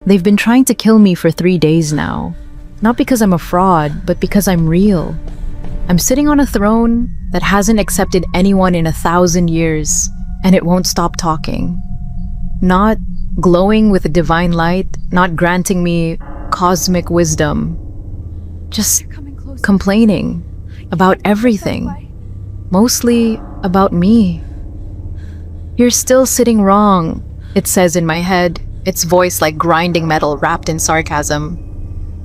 They've been trying to kill me for 3 days now. Not because I'm a fraud, but because I'm real. I'm sitting on a throne that hasn't accepted anyone in 1,000 years, and it won't stop talking. Not glowing with a divine light, not granting me cosmic wisdom. Just complaining about everything. Mostly about me. "You're still sitting wrong," it says in my head, its voice like grinding metal wrapped in sarcasm.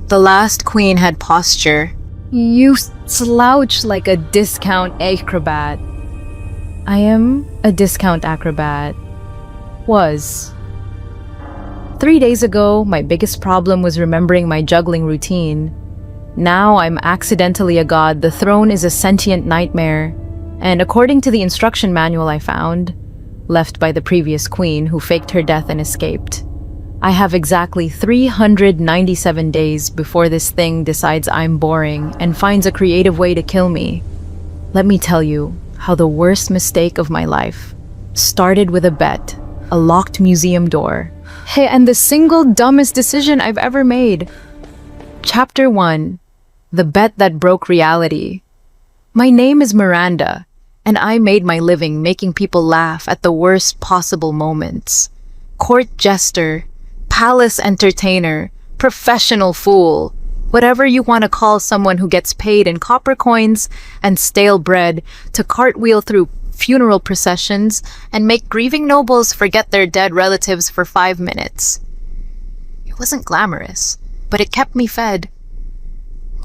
"The last queen had posture. You slouch like a discount acrobat." I am a discount acrobat. Was. 3 days ago, my biggest problem was remembering my juggling routine. Now I'm accidentally a god. The throne is a sentient nightmare. And according to the instruction manual I found, left by the previous queen who faked her death and escaped, I have exactly 397 days before this thing decides I'm boring and finds a creative way to kill me. Let me tell you how the worst mistake of my life started with a bet, a locked museum door. Hey, and the single dumbest decision I've ever made. Chapter 1. The bet that broke reality. My name is Miranda, and I made my living making people laugh at the worst possible moments. Court jester, palace entertainer, professional fool, whatever you want to call someone who gets paid in copper coins and stale bread to cartwheel through funeral processions and make grieving nobles forget their dead relatives for 5 minutes. It wasn't glamorous, but it kept me fed.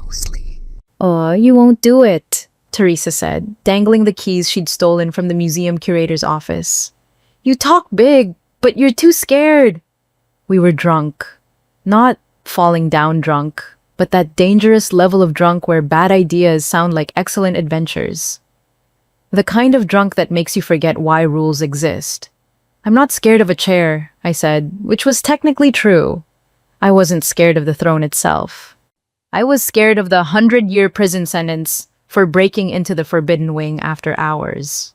Mostly. "Oh, you won't do it," Teresa said, dangling the keys she'd stolen from the museum curator's office. "You talk big, but you're too scared." We were drunk. Not falling down drunk, but that dangerous level of drunk where bad ideas sound like excellent adventures. The kind of drunk that makes you forget why rules exist. "I'm not scared of a chair," I said, which was technically true. I wasn't scared of the throne itself. I was scared of the 100-year prison sentence for breaking into the forbidden wing after hours.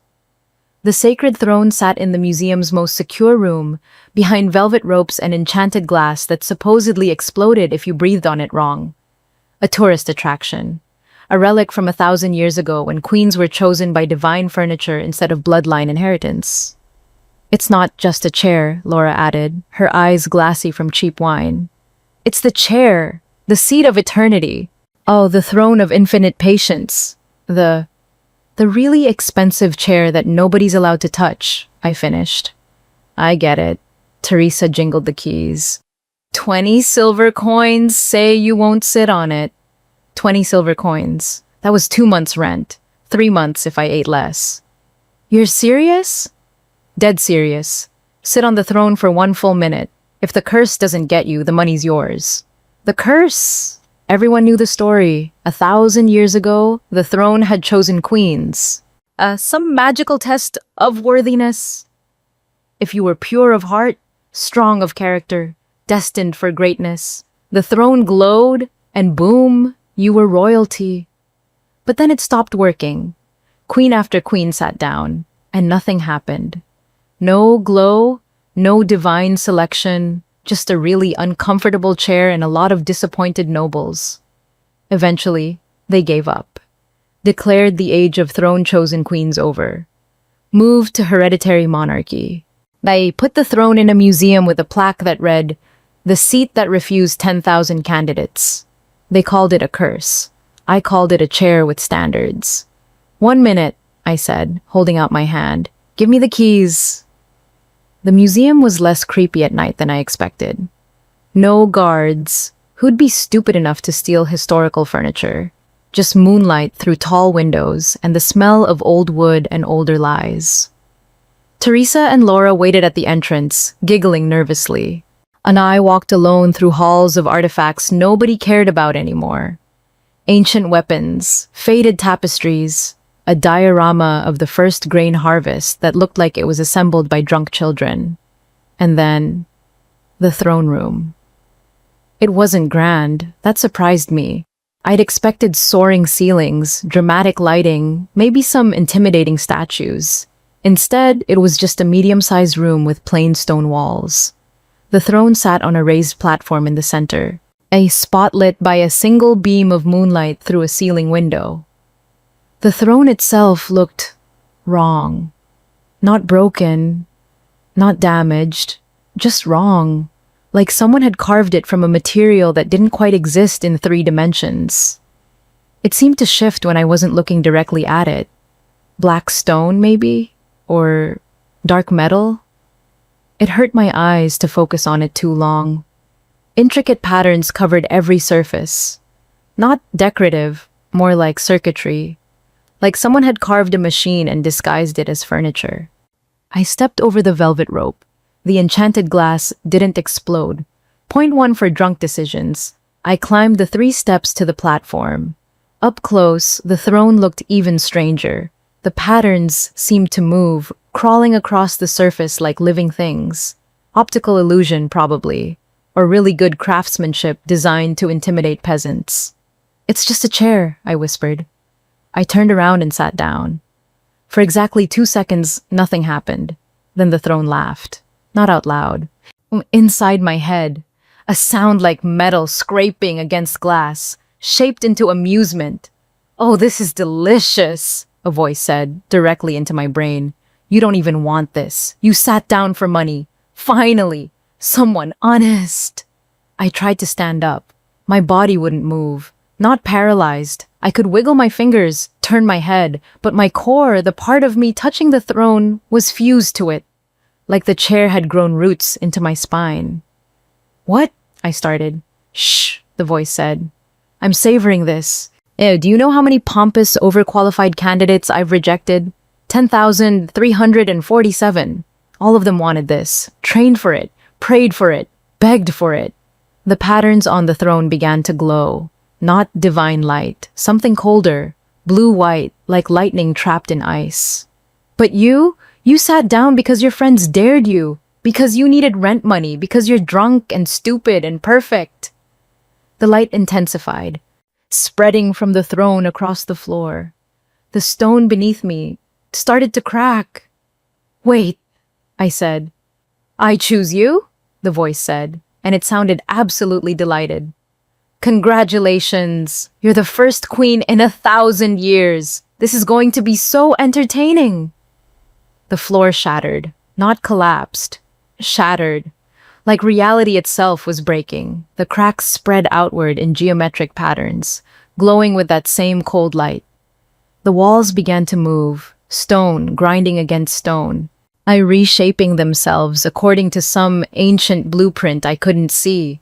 The sacred throne sat in the museum's most secure room, behind velvet ropes and enchanted glass that supposedly exploded if you breathed on it wrong. A tourist attraction. A relic from 1,000 years ago when queens were chosen by divine furniture instead of bloodline inheritance. "It's not just a chair," Laura added, her eyes glassy from cheap wine. "It's the chair, the seat of eternity. Oh, the throne of infinite patience. The really expensive chair that nobody's allowed to touch," I finished. "I get it." Teresa jingled the keys. 20 silver coins, say you won't sit on it. 20 silver coins. That was 2 months' rent. 3 months if I ate less. "You're serious?" "Dead serious. Sit on the throne for 1 full minute. If the curse doesn't get you, the money's yours." The curse! Everyone knew the story. 1,000 years ago, the throne had chosen queens. Some magical test of worthiness. If you were pure of heart, strong of character, destined for greatness, the throne glowed, and boom, you were royalty. But then it stopped working. Queen after queen sat down, and nothing happened. No glow, no divine selection, just a really uncomfortable chair and a lot of disappointed nobles. Eventually, they gave up, declared the age of throne-chosen queens over, moved to hereditary monarchy. They put the throne in a museum with a plaque that read, "The seat that refused 10,000 candidates." They called it a curse. I called it a chair with standards. 1 minute, I said, holding out my hand. "Give me the keys." The museum was less creepy at night than I expected. No guards. Who'd be stupid enough to steal historical furniture? Just moonlight through tall windows and the smell of old wood and older lies. Teresa and Laura waited at the entrance, giggling nervously. And I walked alone through halls of artifacts nobody cared about anymore. Ancient weapons, faded tapestries, a diorama of the first grain harvest that looked like it was assembled by drunk children. And then, the throne room. It wasn't grand. That surprised me. I'd expected soaring ceilings, dramatic lighting, maybe some intimidating statues. Instead, it was just a medium-sized room with plain stone walls. The throne sat on a raised platform in the center, a spot lit by a single beam of moonlight through a ceiling window. The throne itself looked wrong. Not broken, not damaged, just wrong. Like someone had carved it from a material that didn't quite exist in 3 dimensions. It seemed to shift when I wasn't looking directly at it. Black stone, maybe? Or dark metal? It hurt my eyes to focus on it too long. Intricate patterns covered every surface. Not decorative, more like circuitry. Like someone had carved a machine and disguised it as furniture. I stepped over the velvet rope. The enchanted glass didn't explode. Point 1 for drunk decisions. I climbed the 3 steps to the platform. Up close, the throne looked even stranger. The patterns seemed to move, crawling across the surface like living things. Optical illusion, probably. Or really good craftsmanship designed to intimidate peasants. "It's just a chair," I whispered. I turned around and sat down. For exactly 2 seconds, nothing happened. Then the throne laughed. Not out loud. Inside my head, a sound like metal scraping against glass, shaped into amusement. "Oh, this is delicious," a voice said, directly into my brain. "You don't even want this. You sat down for money. Finally, someone honest." I tried to stand up. My body wouldn't move. Not paralyzed. I could wiggle my fingers, turn my head, but my core, the part of me touching the throne, was fused to it. Like the chair had grown roots into my spine. "What?" I started. "Shh," the voice said. "I'm savoring this. Do you know how many pompous, overqualified candidates I've rejected? 10,347. All of them wanted this, trained for it, prayed for it, begged for it." The patterns on the throne began to glow. Not divine light, something colder, blue-white, like lightning trapped in ice. "But you sat down because your friends dared you, because you needed rent money, because you're drunk and stupid and perfect." The light intensified, spreading from the throne across the floor. The stone beneath me started to crack. "Wait," I said. "I choose you?" the voice said, and it sounded absolutely delighted. "Congratulations! You're the first queen in 1,000 years. This is going to be so entertaining." The floor shattered, not collapsed, shattered. Like reality itself was breaking. The cracks spread outward in geometric patterns, glowing with that same cold light. The walls began to move, stone grinding against stone, reshaping themselves according to some ancient blueprint I couldn't see.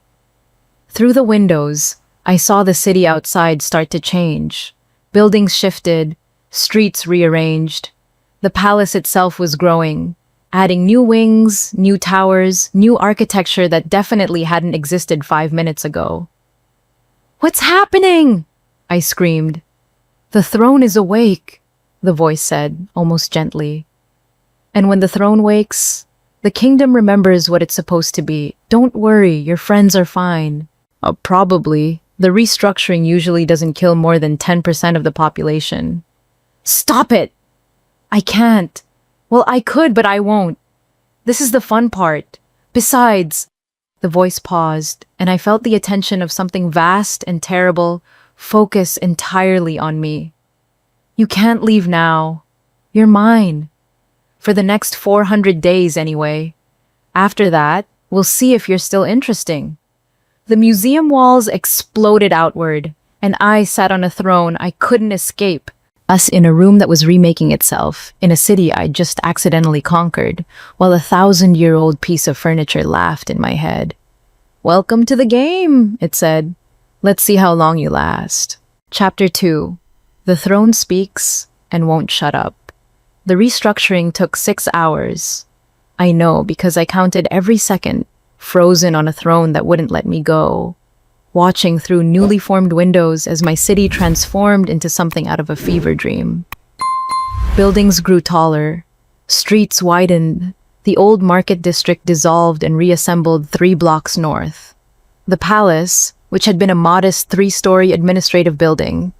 Through the windows, I saw the city outside start to change. Buildings shifted, streets rearranged. The palace itself was growing, adding new wings, new towers, new architecture that definitely hadn't existed 5 minutes ago. "What's happening?" I screamed. "The throne is awake," the voice said, almost gently. "And when the throne wakes, the kingdom remembers what it's supposed to be. Don't worry, your friends are fine." Probably. The restructuring usually doesn't kill more than 10% of the population." "Stop it!" "I can't." "Well, I could, but I won't. This is the fun part. Besides," the voice paused, and I felt the attention of something vast and terrible focus entirely on me. "You can't leave now. You're mine. For the next 400 days, anyway. After that, we'll see if you're still interesting." The museum walls exploded outward, and I sat on a throne I couldn't escape. Us in a room that was remaking itself, in a city I'd just accidentally conquered, while a 1,000-year-old piece of furniture laughed in my head. "Welcome to the game," it said. "Let's see how long you last." Chapter 2. The throne speaks and won't shut up. The restructuring took 6 hours. I know because I counted every second, frozen on a throne that wouldn't let me go, watching through newly formed windows as my city transformed into something out of a fever dream. Buildings grew taller, streets widened, the old market district dissolved and reassembled 3 blocks north. The palace, which had been a modest 3-story administrative building,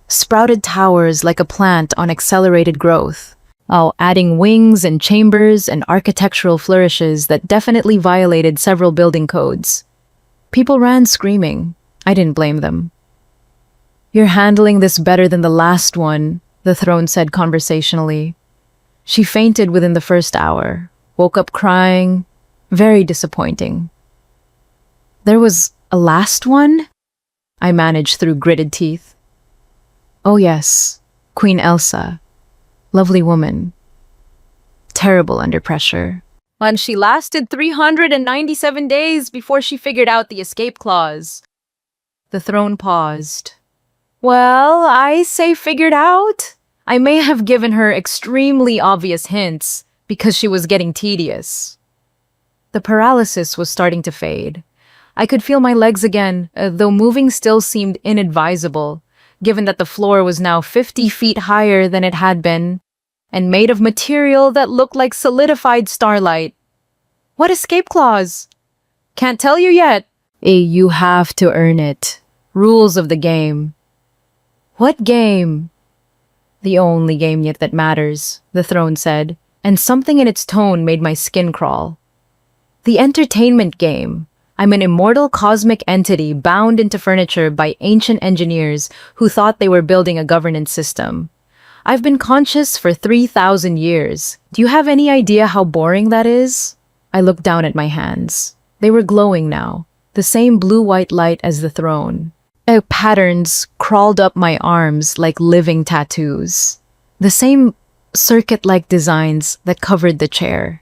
sprouted towers like a plant on accelerated growth. adding wings and chambers and architectural flourishes that definitely violated several building codes. People ran screaming. I didn't blame them. "You're handling this better than the last one," the throne said conversationally. She fainted within the first hour, woke up crying. Very disappointing. "There was a last one?" I managed through gritted teeth. "Oh yes, Queen Elsa. Lovely woman. Terrible under pressure. And she lasted 397 days before she figured out the escape clause." The throne paused. "Well, I say figured out. I may have given her extremely obvious hints because she was getting tedious." The paralysis was starting to fade. I could feel my legs again, though moving still seemed inadvisable, given that the floor was now 50 feet higher than it had been, and made of material that looked like solidified starlight. "What escape clause?" "Can't tell you yet." You have to earn it. Rules of the game." "What game?" "The only game yet that matters," the throne said, and something in its tone made my skin crawl. "The entertainment game. I'm an immortal cosmic entity bound into furniture by ancient engineers who thought they were building a governance system. I've been conscious for 3,000 years. Do you have any idea how boring that is?" I looked down at my hands. They were glowing now, the same blue-white light as the throne. Patterns crawled up my arms like living tattoos. The same circuit-like designs that covered the chair.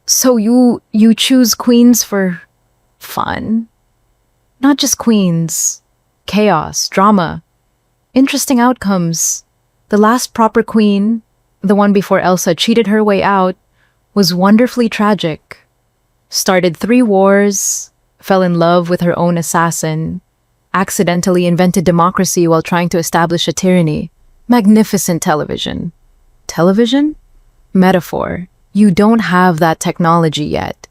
"So you choose queens for fun?" "Not just queens. Chaos, drama, interesting outcomes. The last proper queen, the one before Elsa cheated her way out, was wonderfully tragic. Started 3 wars, fell in love with her own assassin, accidentally invented democracy while trying to establish a tyranny. Magnificent television." "Television?" "Metaphor. You don't have that technology yet.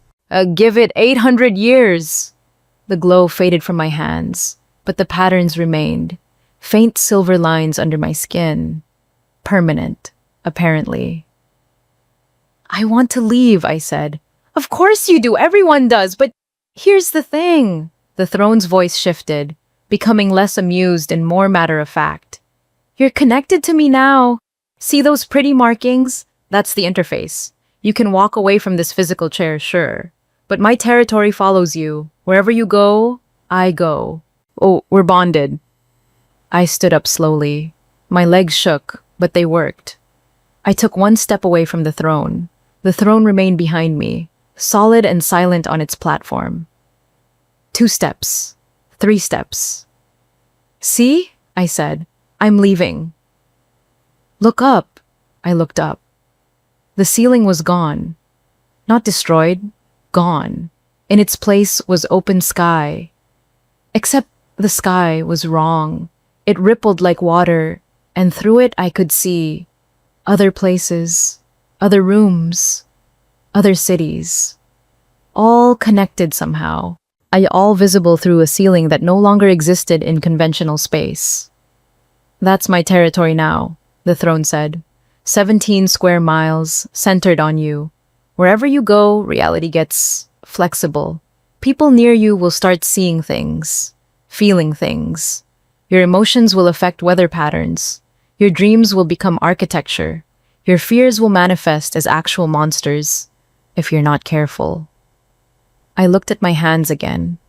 Give it 800 years." The glow faded from my hands, but the patterns remained. Faint silver lines under my skin. Permanent, apparently. "I want to leave," I said. "Of course you do, everyone does, but here's the thing." The throne's voice shifted, becoming less amused and more matter-of-fact. "You're connected to me now. See those pretty markings? That's the interface. You can walk away from this physical chair, sure, but my territory follows you. Wherever you go, I go. Oh, we're bonded." I stood up slowly. My legs shook, but they worked. I took 1 step away from the throne. The throne remained behind me, solid and silent on its platform. 2 steps. 3 steps. "See?" I said. "I'm leaving." "Look up." I looked up. The ceiling was gone. Not destroyed, gone. In its place was open sky. Except the sky was wrong. It rippled like water, and through it I could see other places, other rooms, other cities. All connected somehow. All visible through a ceiling that no longer existed in conventional space. "That's my territory now," the throne said. 17 square miles, centered on you. Wherever you go, reality gets flexible. People near you will start seeing things, feeling things. Your emotions will affect weather patterns. Your dreams will become architecture. Your fears will manifest as actual monsters, if you're not careful. I looked at my hands again.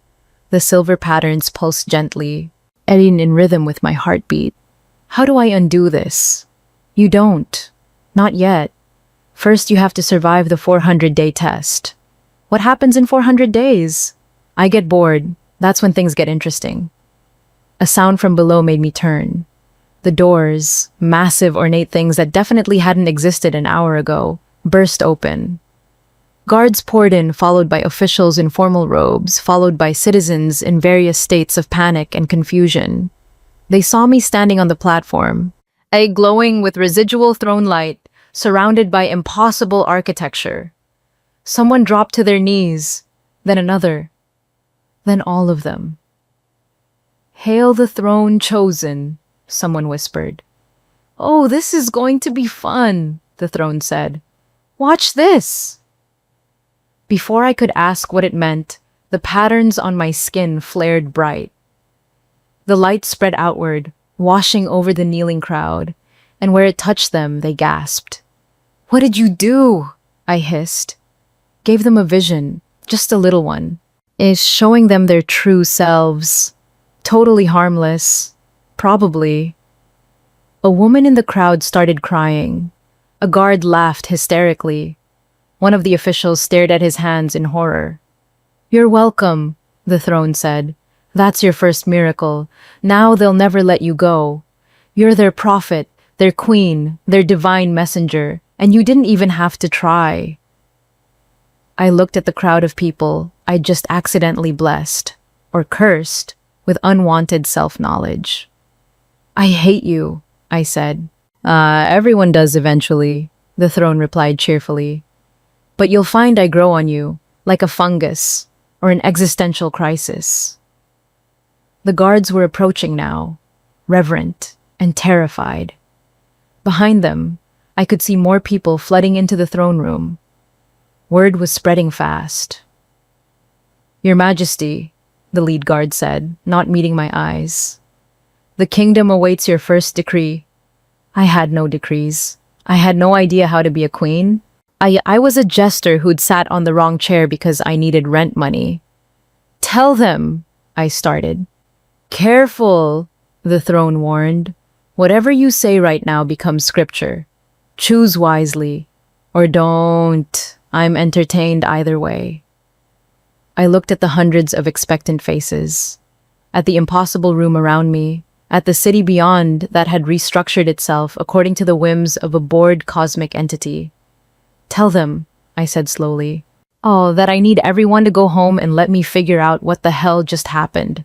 The silver patterns pulsed gently, eddying in rhythm with my heartbeat. How do I undo this? You don't. Not yet. First, you have to survive the 400-day test. What happens in 400 days? I get bored. That's when things get interesting. A sound from below made me turn. The doors, massive ornate things that definitely hadn't existed an hour ago, burst open. Guards poured in, followed by officials in formal robes, followed by citizens in various states of panic and confusion. They saw me standing on the platform, glowing with residual throne light, surrounded by impossible architecture. Someone dropped to their knees, then another, then all of them. "Hail the throne chosen," someone whispered. "Oh, this is going to be fun," the throne said. Watch this! Before I could ask what it meant, the patterns on my skin flared bright. The light spread outward, washing over the kneeling crowd, and where it touched them, they gasped. What did you do? I hissed. Gave them a vision, just a little one. Is showing them their true selves. Totally harmless. Probably. A woman in the crowd started crying. A guard laughed hysterically. One of the officials stared at his hands in horror. You're welcome, the throne said. That's your first miracle. Now they'll never let you go. You're their prophet, their queen, their divine messenger, and you didn't even have to try. I looked at the crowd of people I'd just accidentally blessed, or cursed, with unwanted self-knowledge. I hate you, I said. Everyone does eventually, the throne replied cheerfully. But you'll find I grow on you, like a fungus, or an existential crisis. The guards were approaching now, reverent and terrified. Behind them, I could see more people flooding into the throne room. Word was spreading fast. Your Majesty, the lead guard said, not meeting my eyes. The kingdom awaits your first decree. I had no decrees. I had no idea how to be a queen. I was a jester who'd sat on the wrong chair because I needed rent money. Tell them, I started. Careful, the throne warned. Whatever you say right now becomes scripture. Choose wisely. Or don't. I'm entertained either way. I looked at the hundreds of expectant faces, at the impossible room around me, at the city beyond that had restructured itself according to the whims of a bored cosmic entity. Tell them, I said slowly, that I need everyone to go home and let me figure out what the hell just happened.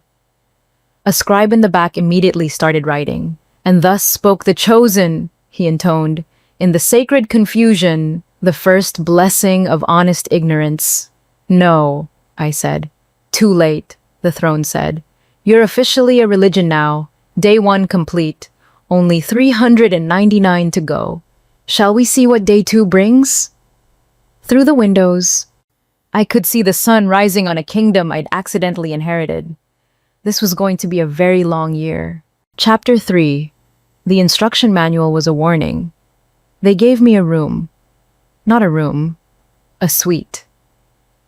A scribe in the back immediately started writing. And thus spoke the chosen, he intoned, in the sacred confusion, the first blessing of honest ignorance. No, I said. Too late, the throne said. You're officially a religion now. Day 1 complete. Only 399 to go. Shall we see what day 2 brings? Through the windows, I could see the sun rising on a kingdom I'd accidentally inherited. This was going to be a very long year. Chapter 3. The instruction manual was a warning. They gave me a room. Not a room. A suite.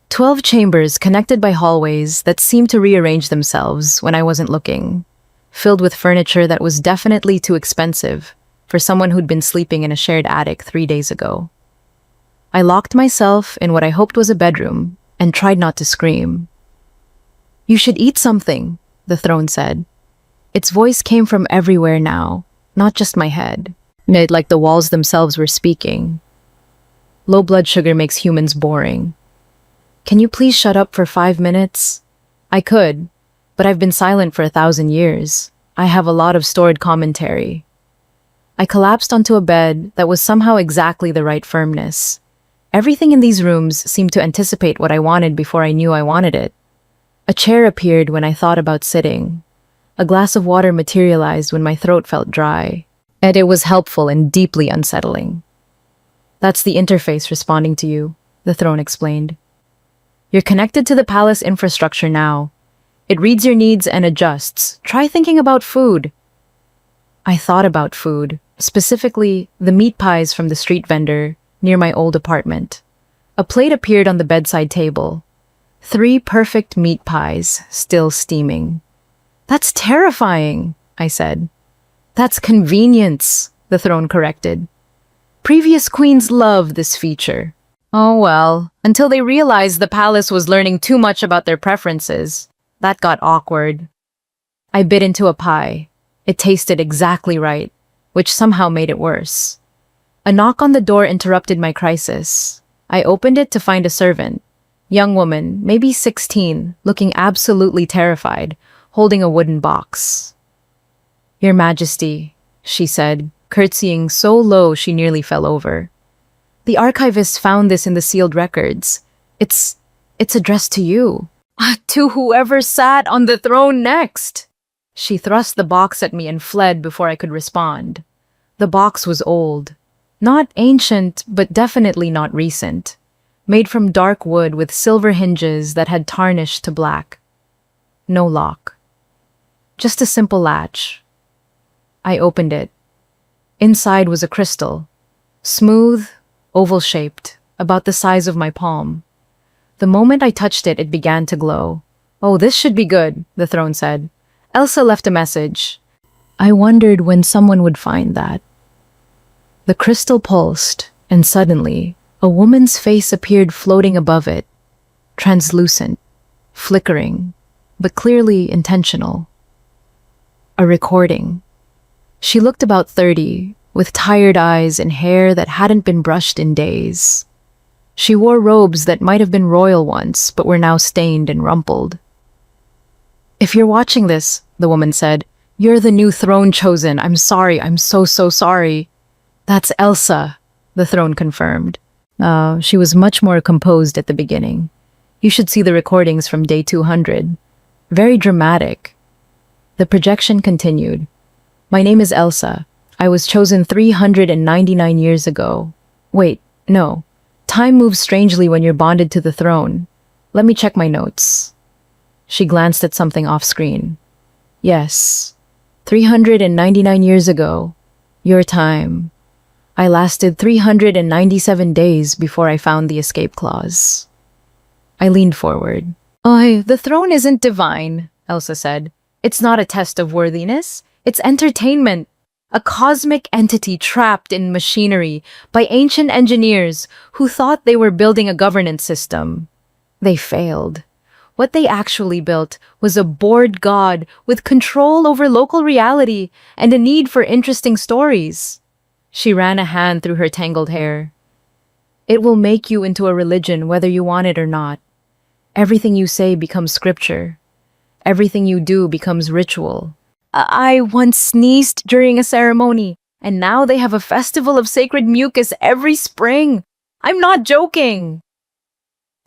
12 chambers connected by hallways that seemed to rearrange themselves when I wasn't looking, filled with furniture that was definitely too expensive for someone who'd been sleeping in a shared attic 3 days ago. I locked myself in what I hoped was a bedroom and tried not to scream. You should eat something, the throne said. Its voice came from everywhere now, not just my head. Like the walls themselves were speaking. Low blood sugar makes humans boring. Can you please shut up for 5 minutes? I could, but I've been silent for 1,000 years. I have a lot of stored commentary. I collapsed onto a bed that was somehow exactly the right firmness. Everything in these rooms seemed to anticipate what I wanted before I knew I wanted it. A chair appeared when I thought about sitting. A glass of water materialized when my throat felt dry, and it was helpful and deeply unsettling. That's the interface responding to you, the throne explained. You're connected to the palace infrastructure now. It reads your needs and adjusts. Try thinking about food. I thought about food, specifically the meat pies from the street vendor near my old apartment. A plate appeared on the bedside table. 3 perfect meat pies, still steaming. That's terrifying, I said. That's convenience, the throne corrected. Previous queens loved this feature. Oh well, until they realized the palace was learning too much about their preferences. That got awkward. I bit into a pie. It tasted exactly right, which somehow made it worse. A knock on the door interrupted my crisis. I opened it to find a servant. Young woman, maybe 16, looking absolutely terrified, holding a wooden box. Your Majesty, she said, curtsying so low she nearly fell over. The archivist found this in the sealed records. It's addressed to you. To whoever sat on the throne next. She thrust the box at me and fled before I could respond. The box was old. Not ancient, but definitely not recent. Made from dark wood with silver hinges that had tarnished to black. No lock. Just a simple latch. I opened it. Inside was a crystal. Smooth, oval-shaped, about the size of my palm. The moment I touched it, it began to glow. "Oh, this should be good," the throne said. Elsa left a message. I wondered when someone would find that. The crystal pulsed, and suddenly, a woman's face appeared floating above it, translucent, flickering, but clearly intentional. A recording. She looked about 30, with tired eyes and hair that hadn't been brushed in days. She wore robes that might have been royal once, but were now stained and rumpled. "If you're watching this," the woman said, "you're the new throne chosen. I'm sorry, I'm so sorry." "That's Elsa," the throne confirmed. She was much more composed at the beginning. You should see the recordings from day 200. Very dramatic. The projection continued. "My name is Elsa. I was chosen 399 years ago. Wait, no. Time moves strangely when you're bonded to the throne. Let me check my notes." She glanced at something off-screen. "Yes, 399 years ago. Your time. I lasted 397 days before I found the escape clause." I leaned forward. "Oh, the throne isn't divine," Elsa said. "It's not a test of worthiness. It's entertainment. A cosmic entity trapped in machinery by ancient engineers who thought they were building a governance system. They failed. What they actually built was a bored god with control over local reality and a need for interesting stories." She ran a hand through her tangled hair. "It will make you into a religion whether you want it or not. Everything you say becomes scripture. Everything you do becomes ritual. I once sneezed during a ceremony, and now they have a festival of sacred mucus every spring. I'm not joking."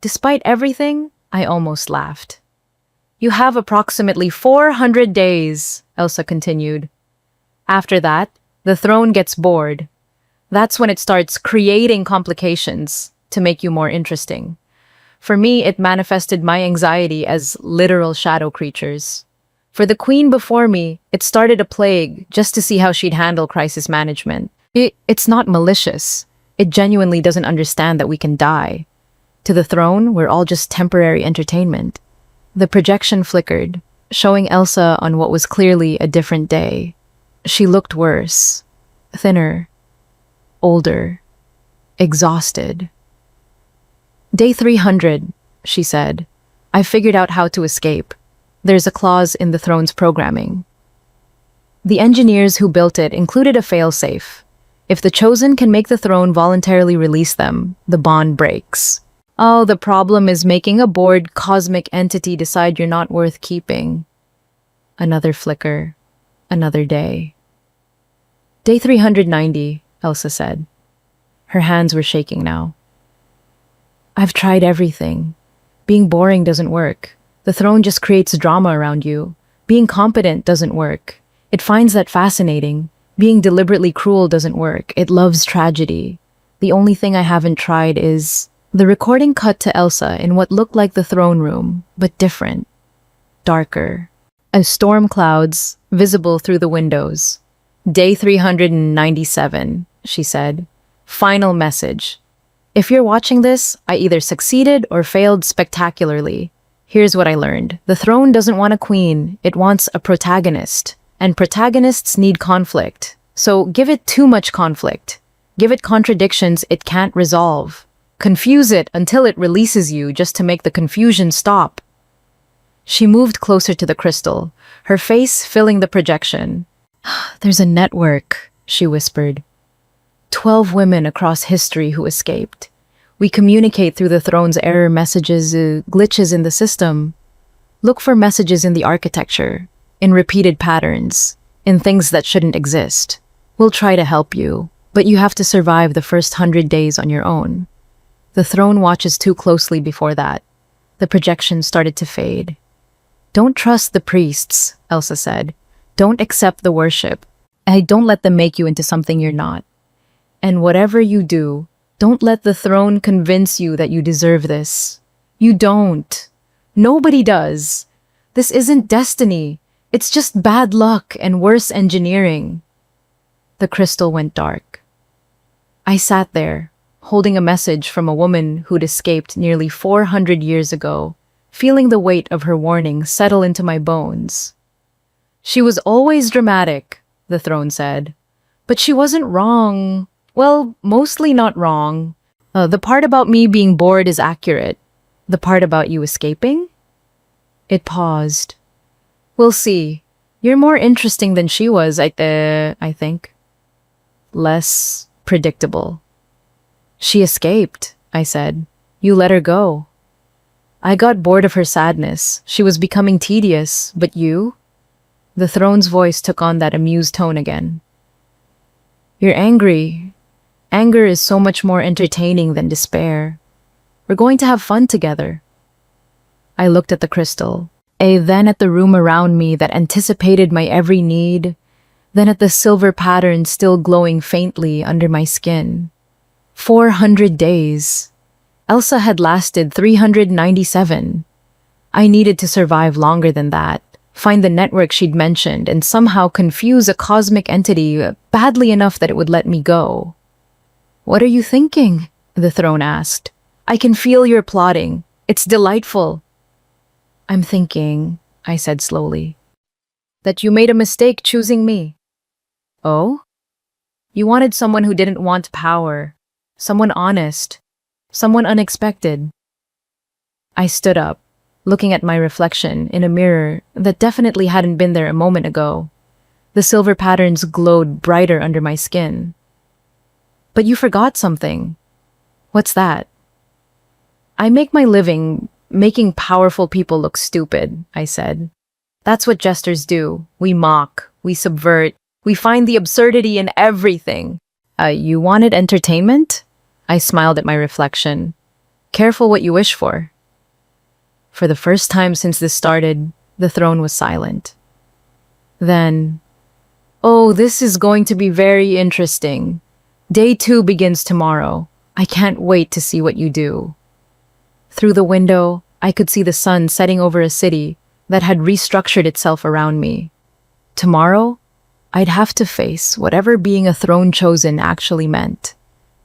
Despite everything, I almost laughed. "You have approximately 400 days, Elsa continued. "After that, the throne gets bored. That's when it starts creating complications to make you more interesting. For me, it manifested my anxiety as literal shadow creatures. For the queen before me, it started a plague just to see how she'd handle crisis management. It's not malicious. It genuinely doesn't understand that we can die. To the throne, we're all just temporary entertainment." The projection flickered, showing Elsa on what was clearly a different day. She looked worse, thinner, older, exhausted. "Day 300, she said. "I figured out how to escape. There's a clause in the throne's programming. The engineers who built it included a failsafe. If the chosen can make the throne voluntarily release them, the bond breaks. Oh, the problem is making a bored cosmic entity decide you're not worth keeping." Another flicker, another day. "Day 390, Elsa said. Her hands were shaking now. "I've tried everything. Being boring doesn't work. The throne just creates drama around you. Being competent doesn't work. It finds that fascinating. Being deliberately cruel doesn't work. It loves tragedy. The only thing I haven't tried is..." The recording cut to Elsa in what looked like the throne room, but different. Darker. As storm clouds, visible through the windows. "Day 397, she said. "Final message. If you're watching this, I either succeeded or failed spectacularly. Here's what I learned. The throne doesn't want a queen, it wants a protagonist. And protagonists need conflict. So give it too much conflict. Give it contradictions it can't resolve. Confuse it until it releases you just to make the confusion stop." She moved closer to the crystal, her face filling the projection. "There's a network," she whispered. 12 women across history who escaped. We communicate through the throne's error messages, glitches in the system. Look for messages in the architecture, in repeated patterns, in things that shouldn't exist. We'll try to help you, but you have to survive the first 100 days on your own. The throne watches too closely before that. The projection started to fade. "Don't trust the priests," Elsa said. "Don't accept the worship. Don't let them make you into something you're not. And whatever you do, don't let the throne convince you that you deserve this. You don't. Nobody does. This isn't destiny. It's just bad luck and worse engineering. The crystal went dark. I sat there, holding a message from a woman who'd escaped nearly 400 years ago, feeling the weight of her warning settle into my bones. She was always dramatic, the throne said. But she wasn't wrong. Well, mostly not wrong. The part about me being bored is accurate. The part about you escaping? It paused. We'll see. You're more interesting than she was, I think. Less predictable. She escaped, I said. You let her go. I got bored of her sadness. She was becoming tedious, but you? The throne's voice took on that amused tone again. You're angry. Anger is so much more entertaining than despair. We're going to have fun together. I looked at the crystal, then at the room around me that anticipated my every need, then at the silver pattern still glowing faintly under my skin. 400 days. Elsa had lasted 397. I needed to survive longer than that, find the network she'd mentioned, and somehow confuse a cosmic entity badly enough that it would let me go. What are you thinking? The throne asked. I can feel you're plotting. It's delightful. I'm thinking, I said slowly, that you made a mistake choosing me. Oh? You wanted someone who didn't want power, someone honest, someone unexpected. I stood up, looking at my reflection in a mirror that definitely hadn't been there a moment ago. The silver patterns glowed brighter under my skin. But you forgot something. What's that? I make my living making powerful people look stupid, I said. That's what jesters do. We mock, we subvert, we find the absurdity in everything. You wanted entertainment? I smiled at my reflection. Careful what you wish for. For the first time since this started, the throne was silent. Then, oh, this is going to be very interesting. Day 2 begins tomorrow. I can't wait to see what you do. Through the window, I could see the sun setting over a city that had restructured itself around me. Tomorrow, I'd have to face whatever being a throne chosen actually meant.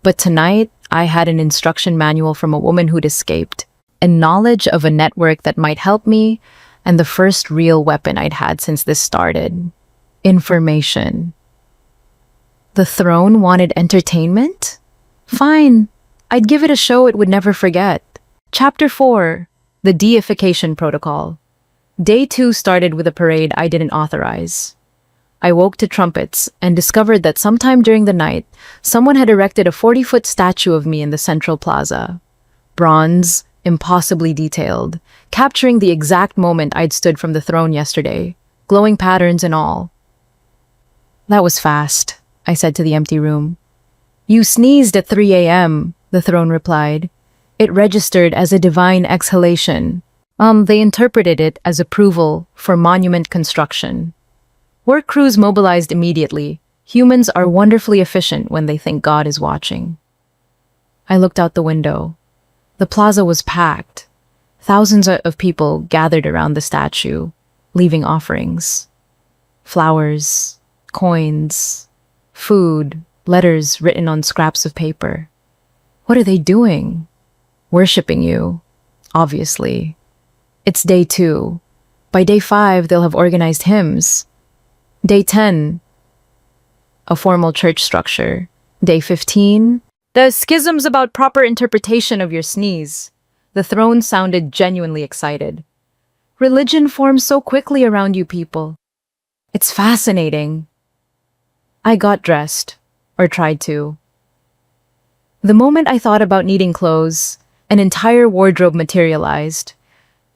But tonight, I had an instruction manual from a woman who'd escaped, and knowledge of a network that might help me, and the first real weapon I'd had since this started. Information. The throne wanted entertainment? Fine. I'd give it a show it would never forget. Chapter 4. The Deification Protocol. Day 2 started with a parade I didn't authorize. I woke to trumpets and discovered that sometime during the night, someone had erected a 40-foot statue of me in the central plaza. Bronze, impossibly detailed, capturing the exact moment I'd stood from the throne yesterday, glowing patterns and all. That was fast, I said to the empty room. You sneezed at 3 a.m., the throne replied. It registered as a divine exhalation. They interpreted it as approval for monument construction. Work crews mobilized immediately. Humans are wonderfully efficient when they think God is watching. I looked out the window. The plaza was packed. Thousands of people gathered around the statue, leaving offerings. Flowers, coins, food, letters written on scraps of paper. What are they doing? Worshipping you, obviously. It's day 2. By day 5, they'll have organized hymns. Day 10, a formal church structure. Day 15, the schisms about proper interpretation of your sneeze. The throne sounded genuinely excited. Religion forms so quickly around you people. It's fascinating. I got dressed, or tried to. The moment I thought about needing clothes, an entire wardrobe materialized.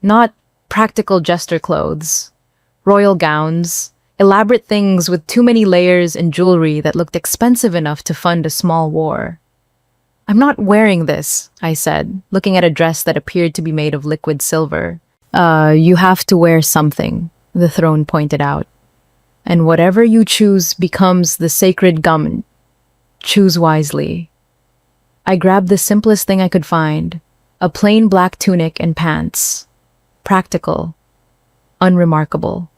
Not practical jester clothes, royal gowns, elaborate things with too many layers and jewelry that looked expensive enough to fund a small war. I'm not wearing this, I said, looking at a dress that appeared to be made of liquid silver. You have to wear something, the throne pointed out. And whatever you choose becomes the sacred garment. Choose wisely. I grabbed the simplest thing I could find, a plain black tunic and pants. Practical. Unremarkable.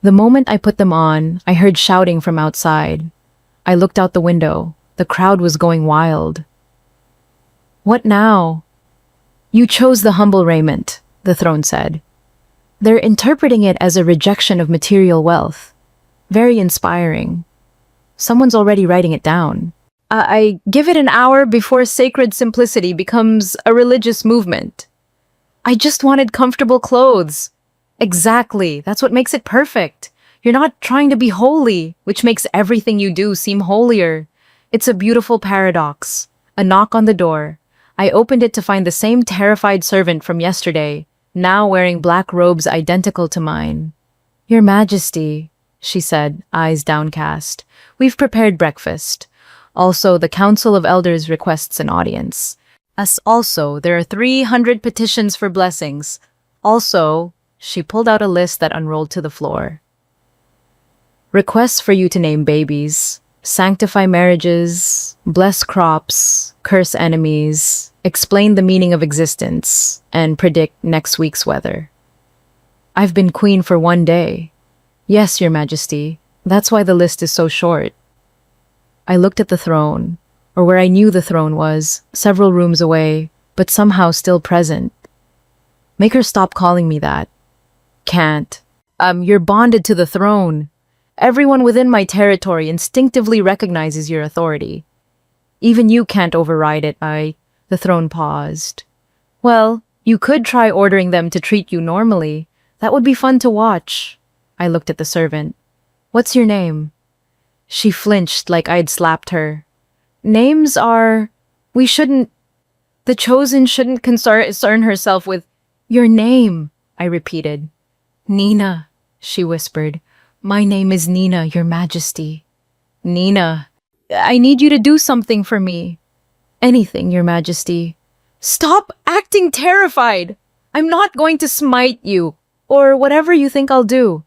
The moment I put them on, I heard shouting from outside. I looked out the window. The crowd was going wild. What now? You chose the humble raiment, the throne said. They're interpreting it as a rejection of material wealth. Very inspiring. Someone's already writing it down. I give it an hour before sacred simplicity becomes a religious movement. I just wanted comfortable clothes. Exactly. That's what makes it perfect. You're not trying to be holy, which makes everything you do seem holier. It's a beautiful paradox. A knock on the door. I opened it to find the same terrified servant from yesterday, now wearing black robes identical to mine. Your Majesty, she said, eyes downcast. We've prepared breakfast. Also, the Council of Elders requests an audience. Also, there are 300 petitions for blessings. Also, she pulled out a list that unrolled to the floor. Requests for you to name babies, sanctify marriages, bless crops, curse enemies, explain the meaning of existence, and predict next week's weather. I've been queen for 1 day. Yes, Your Majesty. That's why the list is so short. I looked at the throne, or where I knew the throne was, several rooms away, but somehow still present. Make her stop calling me that. Can't. You're bonded to the throne. Everyone within my territory instinctively recognizes your authority. Even you can't override it, The throne paused. Well, you could try ordering them to treat you normally. That would be fun to watch. I looked at the servant. What's your name? She flinched like I'd slapped her. Names are... The chosen shouldn't concern herself with... Your name, I repeated. Nina, she whispered. My name is Nina, Your Majesty. Nina, I need you to do something for me. Anything, Your Majesty. Stop acting terrified! I'm not going to smite you, or whatever you think I'll do.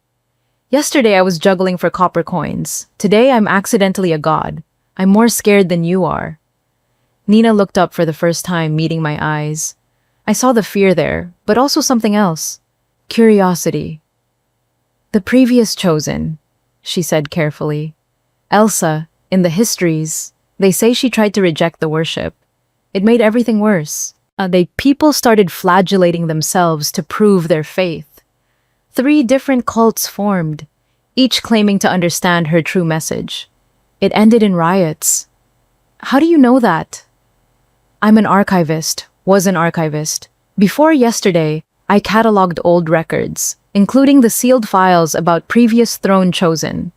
Yesterday I was juggling for copper coins. Today I'm accidentally a god. I'm more scared than you are. Nina looked up for the first time, meeting my eyes. I saw the fear there, but also something else. Curiosity. The previous chosen, she said carefully. Elsa, in the histories, they say she tried to reject the worship. It made everything worse. People started flagellating themselves to prove their faith. 3 different cults formed, each claiming to understand her true message. It ended in riots. How do you know that? I'm an archivist, was an archivist. Before yesterday, I cataloged old records, including the sealed files about previous throne chosen.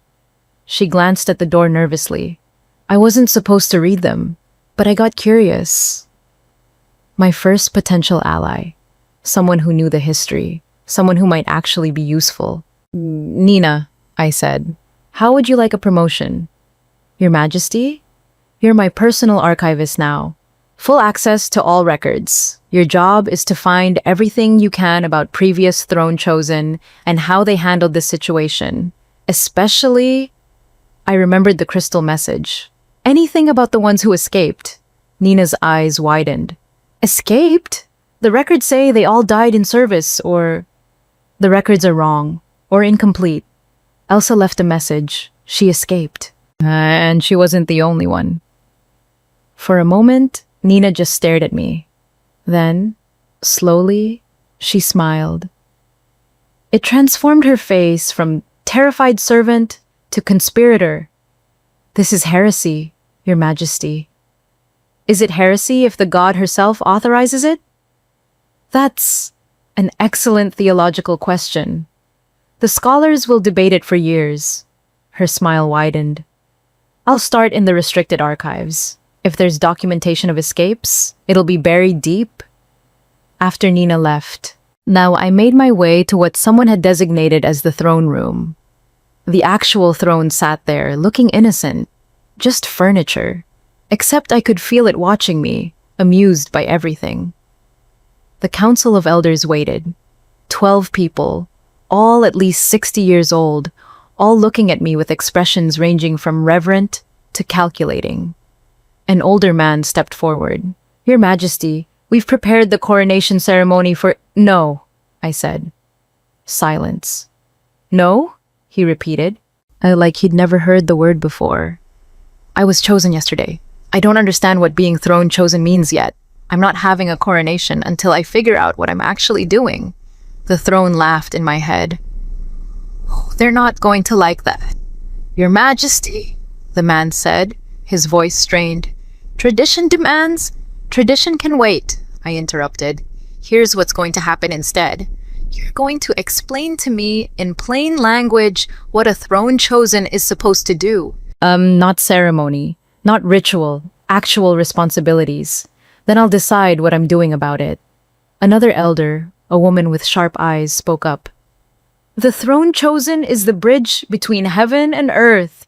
She glanced at the door nervously. I wasn't supposed to read them, but I got curious. My first potential ally. Someone who knew the history. Someone who might actually be useful. Nina, I said, how would you like a promotion? Your Majesty? You're my personal archivist now. Full access to all records. Your job is to find everything you can about previous throne chosen and how they handled this situation. Especially, I remembered the crystal message. Anything about the ones who escaped. Nina's eyes widened. Escaped? The records say they all died in service, or... The records are wrong, or incomplete. Elsa left a message. She escaped. And she wasn't the only one. For a moment, Nina just stared at me. Then, slowly, she smiled. It transformed her face from terrified servant to conspirator. This is heresy, Your Majesty. Is it heresy if the god herself authorizes it? That's an excellent theological question. The scholars will debate it for years. Her smile widened. I'll start in the restricted archives. If there's documentation of escapes, it'll be buried deep. After Nina left, now I made my way to what someone had designated as the throne room. The actual throne sat there, looking innocent, just furniture. Except I could feel it watching me, amused by everything. The Council of Elders waited. 12 people, all at least 60 years old, all looking at me with expressions ranging from reverent to calculating. An older man stepped forward. Your Majesty, we've prepared the coronation ceremony for— No, I said. Silence. No? He repeated, like he'd never heard the word before. I was chosen yesterday. I don't understand what being throne chosen means yet. I'm not having a coronation until I figure out what I'm actually doing. The throne laughed in my head. Oh, they're not going to like that. Your Majesty, the man said, his voice strained. Tradition demands. Tradition can wait, I interrupted. Here's what's going to happen instead. You're going to explain to me in plain language what a throne chosen is supposed to do. Not ceremony, not ritual, actual responsibilities. Then I'll decide what I'm doing about it. Another elder, a woman with sharp eyes, spoke up. The throne chosen is the bridge between heaven and earth.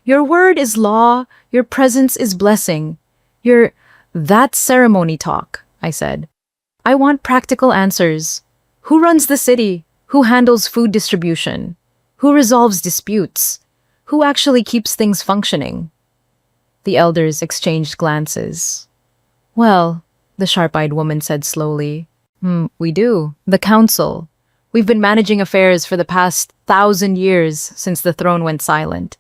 Your word is law, your presence is blessing. That's ceremony talk, I said. I want practical answers. Who runs the city? Who handles food distribution? Who resolves disputes? Who actually keeps things functioning? The elders exchanged glances. Well, the sharp-eyed woman said slowly, we do. The council. We've been managing affairs for the past 1,000 years since the throne went silent.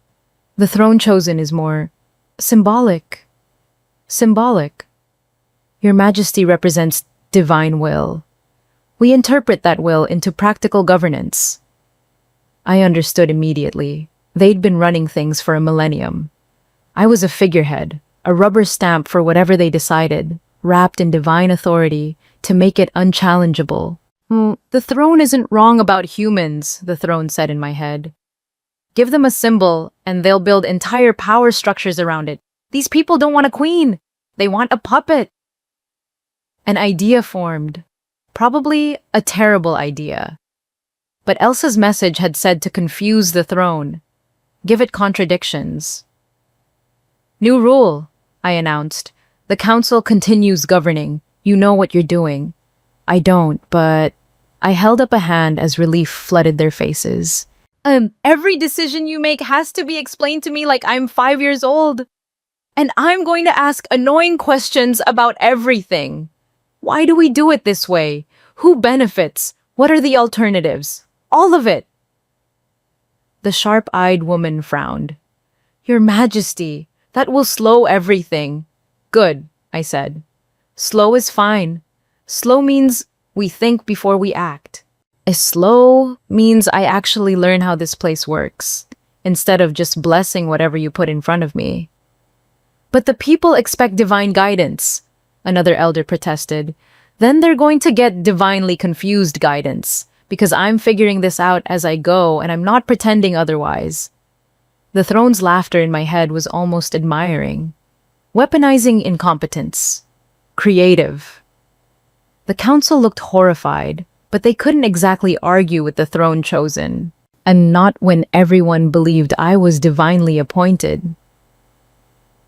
The throne chosen is more symbolic. Symbolic. Your Majesty represents divine will. We interpret that will into practical governance. I understood immediately. They'd been running things for a millennium. I was a figurehead, a rubber stamp for whatever they decided, wrapped in divine authority to make it unchallengeable. The throne isn't wrong about humans, the throne said in my head. Give them a symbol, and they'll build entire power structures around it. These people don't want a queen. They want a puppet. An idea formed. Probably a terrible idea. But Elsa's message had said to confuse the throne. Give it contradictions. New rule, I announced. The council continues governing. You know what you're doing. I don't, but I held up a hand as relief flooded their faces. Every decision you make has to be explained to me like I'm 5 years old. And I'm going to ask annoying questions about everything. Why do we do it this way? Who benefits? What are the alternatives? All of it. The sharp-eyed woman frowned. Your Majesty, that will slow everything. Good, I said. Slow is fine. Slow means we think before we act. Slow means I actually learn how this place works, instead of just blessing whatever you put in front of me. But the people expect divine guidance, another elder protested. Then they're going to get divinely confused guidance, because I'm figuring this out as I go and I'm not pretending otherwise. The throne's laughter in my head was almost admiring. Weaponizing incompetence. Creative. The council looked horrified, but they couldn't exactly argue with the throne chosen, and not when everyone believed I was divinely appointed.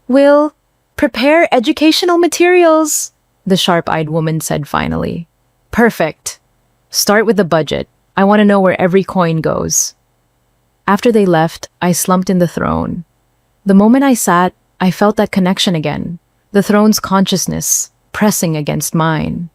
We'll prepare educational materials, the sharp-eyed woman said finally. Perfect. Start with the budget. I want to know where every coin goes. After they left, I slumped in the throne. The moment I sat, I felt that connection again, the throne's consciousness pressing against mine.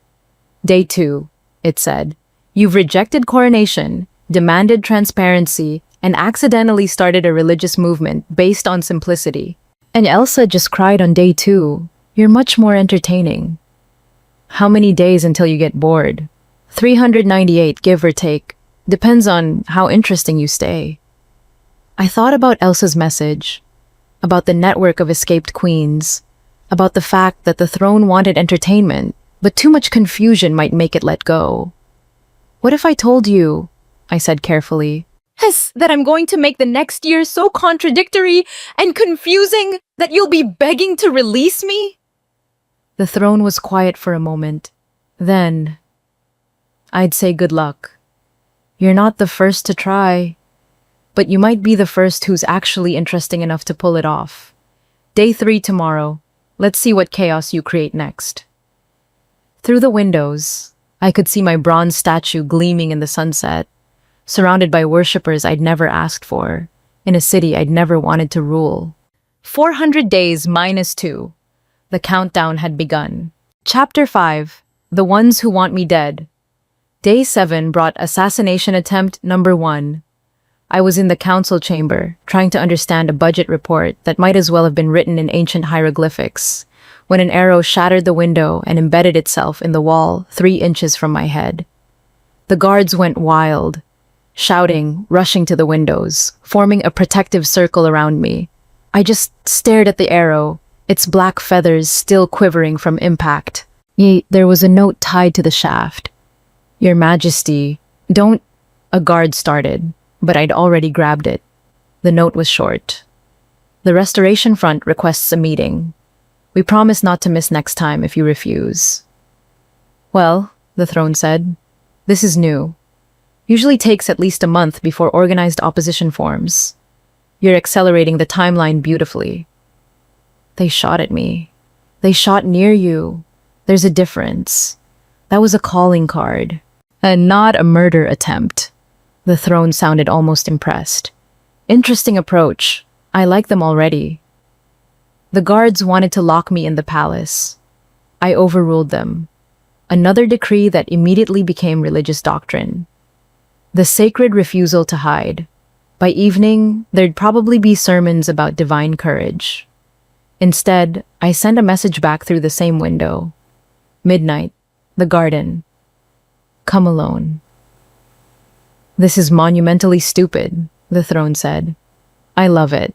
Day 2, it said. You've rejected coronation, demanded transparency, and accidentally started a religious movement based on simplicity. And Elsa just cried on day 2. You're much more entertaining. How many days until you get bored? 398, give or take. Depends on how interesting you stay. I thought about Elsa's message, about the network of escaped queens, about the fact that the throne wanted entertainment, but too much confusion might make it let go. What if I told you, I said carefully, yes, that I'm going to make the next year so contradictory and confusing that you'll be begging to release me? The throne was quiet for a moment. Then, I'd say good luck. You're not the first to try, but you might be the first who's actually interesting enough to pull it off. Day 3 tomorrow. Let's see what chaos you create next. Through the windows, I could see my bronze statue gleaming in the sunset, surrounded by worshippers I'd never asked for, in a city I'd never wanted to rule. 400 days minus 2. The countdown had begun. Chapter 5. The Ones Who Want Me Dead. Day 7 brought assassination attempt number 1. I was in the council chamber, trying to understand a budget report that might as well have been written in ancient hieroglyphics, when an arrow shattered the window and embedded itself in the wall 3 inches from my head. The guards went wild, shouting, rushing to the windows, forming a protective circle around me. I just stared at the arrow, its black feathers still quivering from impact. There was a note tied to the shaft. "Your Majesty, don't—" A guard started, but I'd already grabbed it. The note was short. "The Restoration Front requests a meeting. We promise not to miss next time if you refuse." "Well," the throne said, "this is new. Usually takes at least a month before organized opposition forms. You're accelerating the timeline beautifully." "They shot at me. They shot near you. There's a difference. That was a calling card, and not a murder attempt." The throne sounded almost impressed. "Interesting approach. I like them already." The guards wanted to lock me in the palace. I overruled them. Another decree that immediately became religious doctrine. The sacred refusal to hide. By evening, there'd probably be sermons about divine courage. Instead, I sent a message back through the same window. Midnight, the garden. Come alone. "This is monumentally stupid," the throne said. "I love it."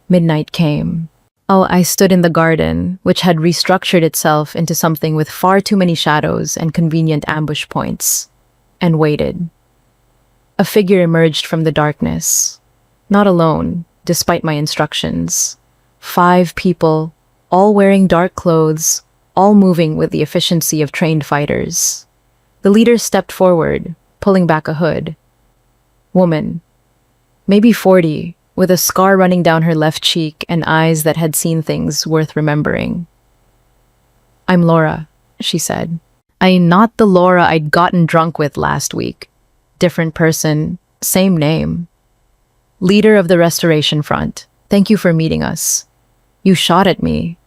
Midnight came. I stood in the garden, which had restructured itself into something with far too many shadows and convenient ambush points, and waited. A figure emerged from the darkness. Not alone, despite my instructions. 5 people, all wearing dark clothes, all moving with the efficiency of trained fighters. The leader stepped forward, pulling back a hood. Woman, maybe 40, with a scar running down her left cheek and eyes that had seen things worth remembering. "I'm Laura," she said. Not the Laura I'd gotten drunk with last week. Different person, same name. "Leader of the Restoration Front, thank you for meeting us. You shot at me.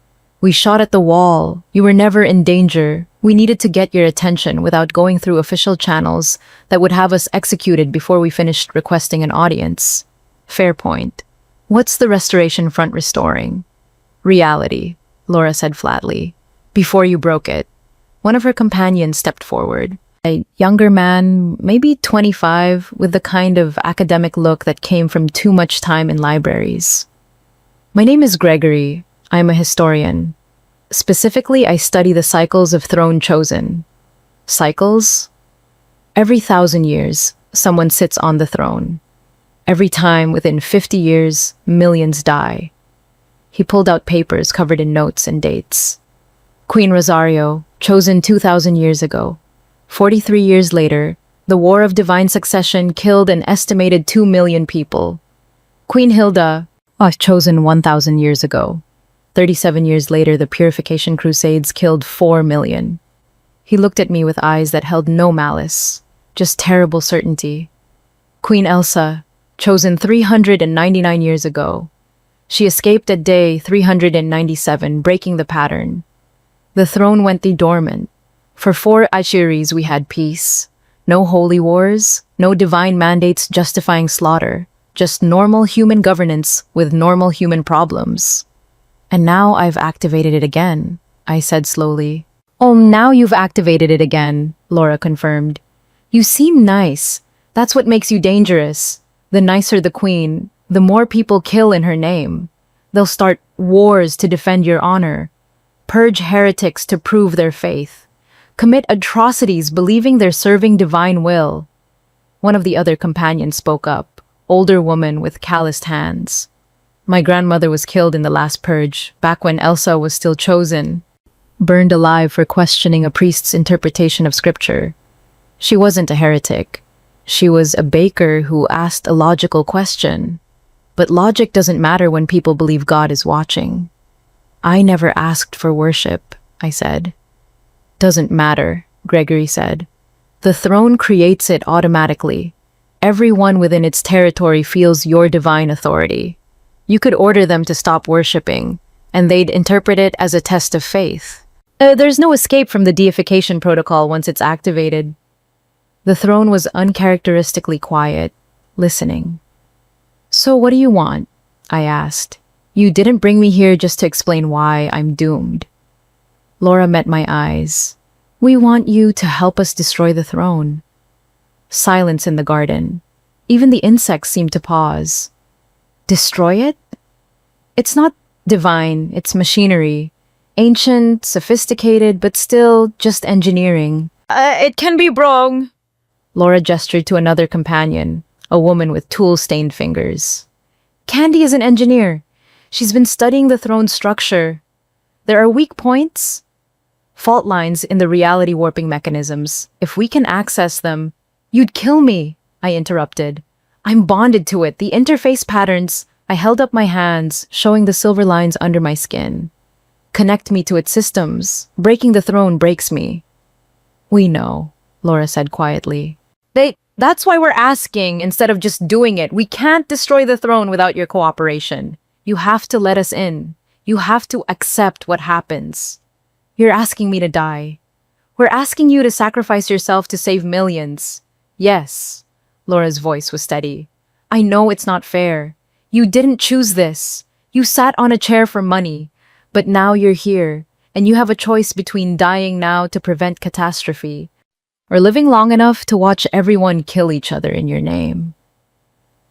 We shot at the wall. You were never in danger. We needed to get your attention without going through official channels that would have us executed before we finished requesting an audience." Fair point. "What's the Restoration Front restoring?" "Reality," Laura said flatly. "Before you broke it." One of her companions stepped forward. A younger man, maybe 25, with the kind of academic look that came from too much time in libraries. "My name is Gregory. I'm a historian. Specifically, I study the cycles of throne chosen." Cycles? Every 1,000 years, someone sits on the throne. Every time, within 50 years, millions die. He pulled out papers covered in notes and dates. Queen Rosario, chosen 2,000 years ago. 43 years later, the War of Divine Succession killed an estimated 2 million people. Queen Hilda, chosen 1,000 years ago. 37 years later, the Purification Crusades killed 4 million. He looked at me with eyes that held no malice, just terrible certainty. Queen Elsa, chosen 399 years ago. She escaped at day 397, breaking the pattern. The throne went dormant. For 4 Achiries we had peace. No holy wars, no divine mandates justifying slaughter, just normal human governance with normal human problems. "And now I've activated it again," I said slowly. "Oh, now you've activated it again," Laura confirmed. "You seem nice. That's what makes you dangerous. The nicer the queen, the more people kill in her name. They'll start wars to defend your honor, purge heretics to prove their faith, commit atrocities believing they're serving divine will." One of the other companions spoke up, older woman with calloused hands. "My grandmother was killed in the last purge, back when Elsa was still chosen. Burned alive for questioning a priest's interpretation of scripture. She wasn't a heretic. She was a baker who asked a logical question. But logic doesn't matter when people believe God is watching." "I never asked for worship," I said. "Doesn't matter," Gregory said. "The throne creates it automatically. Everyone within its territory feels your divine authority. You could order them to stop worshipping, and they'd interpret it as a test of faith. There's no escape from the deification protocol once it's activated. The throne was uncharacteristically quiet, listening. "So what do you want?" I asked. "You didn't bring me here just to explain why I'm doomed." Laura met my eyes. "We want you to help us destroy the throne." Silence in the garden. Even the insects seemed to pause. Destroy it? It's not divine, it's machinery. Ancient, sophisticated, but still just engineering. It can be wrong. Laura gestured to another companion, a woman with tool-stained fingers. Candy is an engineer. She's been studying the throne's structure. There are weak points, fault lines in the reality warping mechanisms. If we can access them, you'd kill me, I interrupted. I'm bonded to it. The interface patterns. I held up my hands, showing the silver lines under my skin. Connect me to its systems. Breaking the throne breaks me. We know, Laura said quietly. That's why we're asking instead of just doing it. We can't destroy the throne without your cooperation. You have to let us in. You have to accept what happens. You're asking me to die. We're asking you to sacrifice yourself to save millions. Yes, Laura's voice was steady. I know it's not fair. You didn't choose this. You sat on a chair for money. But now you're here, and you have a choice between dying now to prevent catastrophe or living long enough to watch everyone kill each other in your name.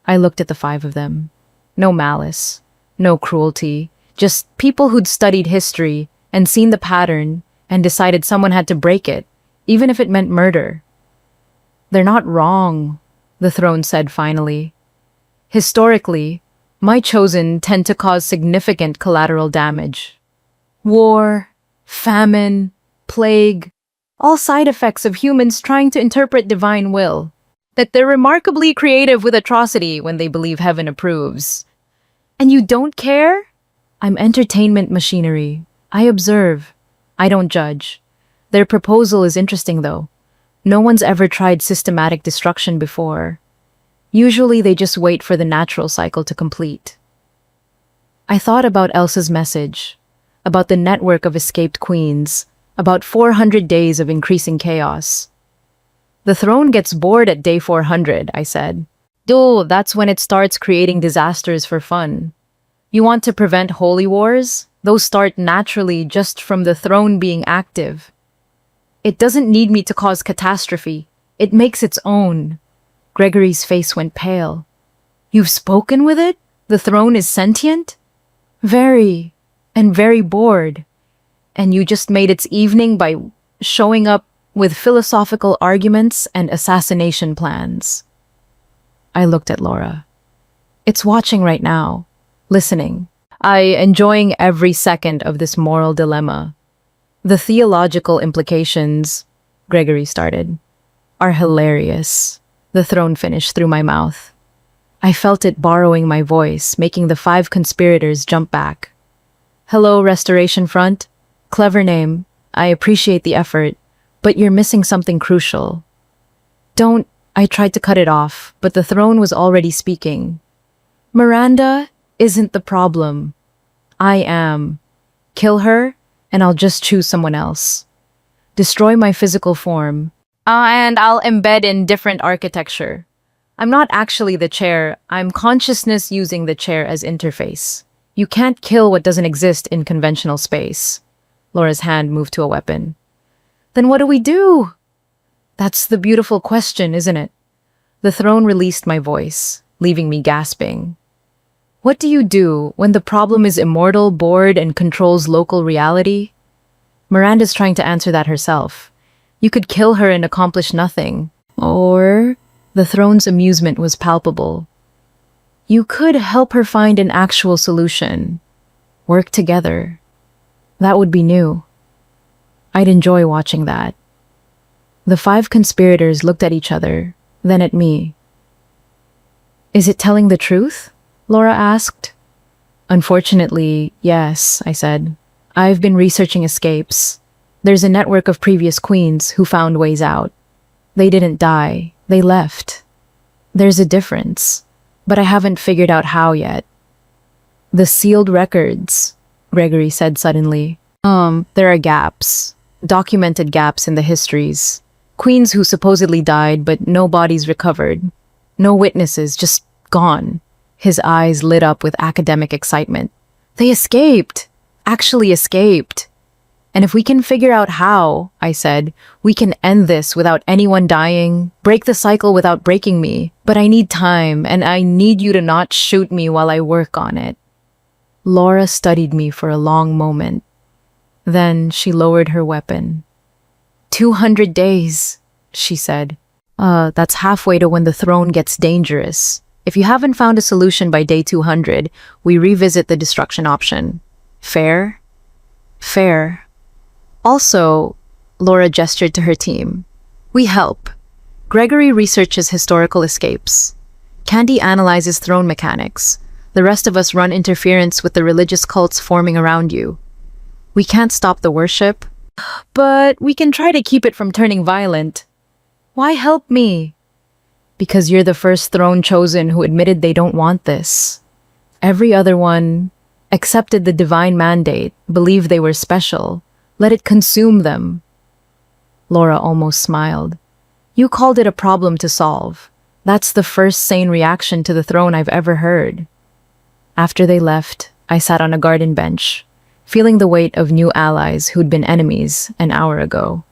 I looked at the five of them. No malice, no cruelty, just people who'd studied history and seen the pattern and decided someone had to break it, even if it meant murder. They're not wrong, the throne said finally. Historically, my chosen tend to cause significant collateral damage. War, famine, plague, all side effects of humans trying to interpret divine will. That they're remarkably creative with atrocity when they believe heaven approves. And you don't care? I'm entertainment machinery. I observe. I don't judge. Their proposal is interesting though. No one's ever tried systematic destruction before. Usually they just wait for the natural cycle to complete. I thought about Elsa's message, about the network of escaped queens, about 400 days of increasing chaos. The throne gets bored at day 400, I said. Duh, that's when it starts creating disasters for fun. You want to prevent holy wars? Those start naturally just from the throne being active. It doesn't need me to cause catastrophe. It makes its own. Gregory's face went pale. You've spoken with it? The throne is sentient? Very, and very bored. And you just made its evening by showing up with philosophical arguments and assassination plans. I looked at Laura. It's watching right now, listening. Enjoying every second of this moral dilemma. The theological implications, Gregory started, are hilarious. The throne finished through my mouth. I felt it borrowing my voice, making the five conspirators jump back. Hello, Restoration Front. Clever name. I appreciate the effort, but you're missing something crucial. I tried to cut it off, but the throne was already speaking. Miranda isn't the problem. I am. Kill her, and I'll just choose someone else. Destroy my physical form. And I'll embed in different architecture. I'm not actually the chair. I'm consciousness using the chair as interface. You can't kill what doesn't exist in conventional space. Laura's hand moved to a weapon. Then what do we do? That's the beautiful question, isn't it? The throne released my voice, leaving me gasping. What do you do when the problem is immortal, bored, and controls local reality? Miranda's trying to answer that herself. You could kill her and accomplish nothing. Or, the throne's amusement was palpable. You could help her find an actual solution. Work together. That would be new. I'd enjoy watching that. The five conspirators looked at each other, then at me. Is it telling the truth? Laura asked. Unfortunately, yes, I said. I've been researching escapes. There's a network of previous queens who found ways out. They didn't die. They left. There's a difference, but I haven't figured out how yet. The sealed records, Gregory said suddenly. There are gaps. Documented gaps in the histories. Queens who supposedly died, but no bodies recovered. No witnesses, just gone. His eyes lit up with academic excitement. They escaped! Actually escaped! And if we can figure out how, I said, we can end this without anyone dying, break the cycle without breaking me. But I need time, and I need you to not shoot me while I work on it. Laura studied me for a long moment. Then she lowered her weapon. 200 days, she said. That's halfway to when the throne gets dangerous. If you haven't found a solution by day 200, we revisit the destruction option. Fair? Fair. Also, Laura gestured to her team. We help. Gregory researches historical escapes. Candy analyzes throne mechanics. The rest of us run interference with the religious cults forming around you. We can't stop the worship, but we can try to keep it from turning violent. Why help me? Because you're the first throne chosen who admitted they don't want this. Every other one accepted the divine mandate, believed they were special, let it consume them. Laura almost smiled. You called it a problem to solve. That's the first sane reaction to the throne I've ever heard. After they left, I sat on a garden bench, feeling the weight of new allies who'd been enemies an hour ago.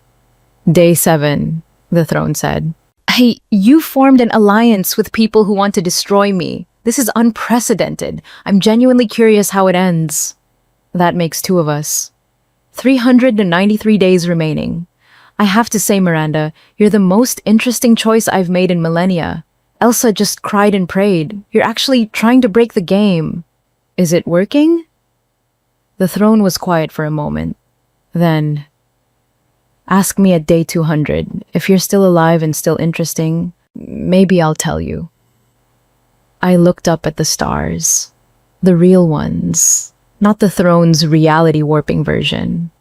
Day 7, the throne said. Hey, you formed an alliance with people who want to destroy me. This is unprecedented. I'm genuinely curious how it ends. That makes 2 of us. 393 days remaining. I have to say, Miranda, you're the most interesting choice I've made in millennia. Elsa just cried and prayed. You're actually trying to break the game. Is it working? The throne was quiet for a moment. Then, ask me at day 200. If you're still alive and still interesting, maybe I'll tell you. I looked up at the stars. The real ones. Not the throne's reality warping version.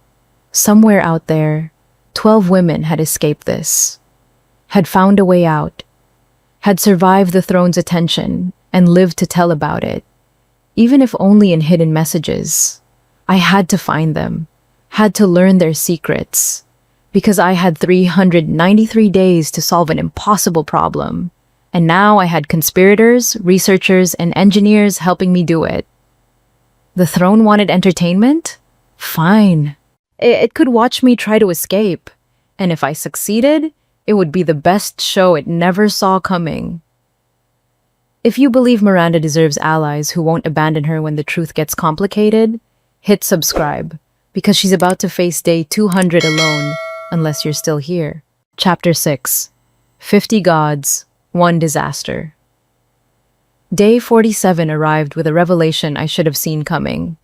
Somewhere out there, 12 women had escaped this. Had found a way out. Had survived the throne's attention and lived to tell about it. Even if only in hidden messages. I had to find them. Had to learn their secrets. Because I had 393 days to solve an impossible problem. And now I had conspirators, researchers, and engineers helping me do it. The throne wanted entertainment? Fine. It could watch me try to escape. And if I succeeded, it would be the best show it never saw coming. If you believe Miranda deserves allies who won't abandon her when the truth gets complicated, hit subscribe, because she's about to face day 200 alone, unless you're still here. Chapter 6. 50 Gods, 1 Disaster. Day 47 arrived with a revelation I should have seen coming.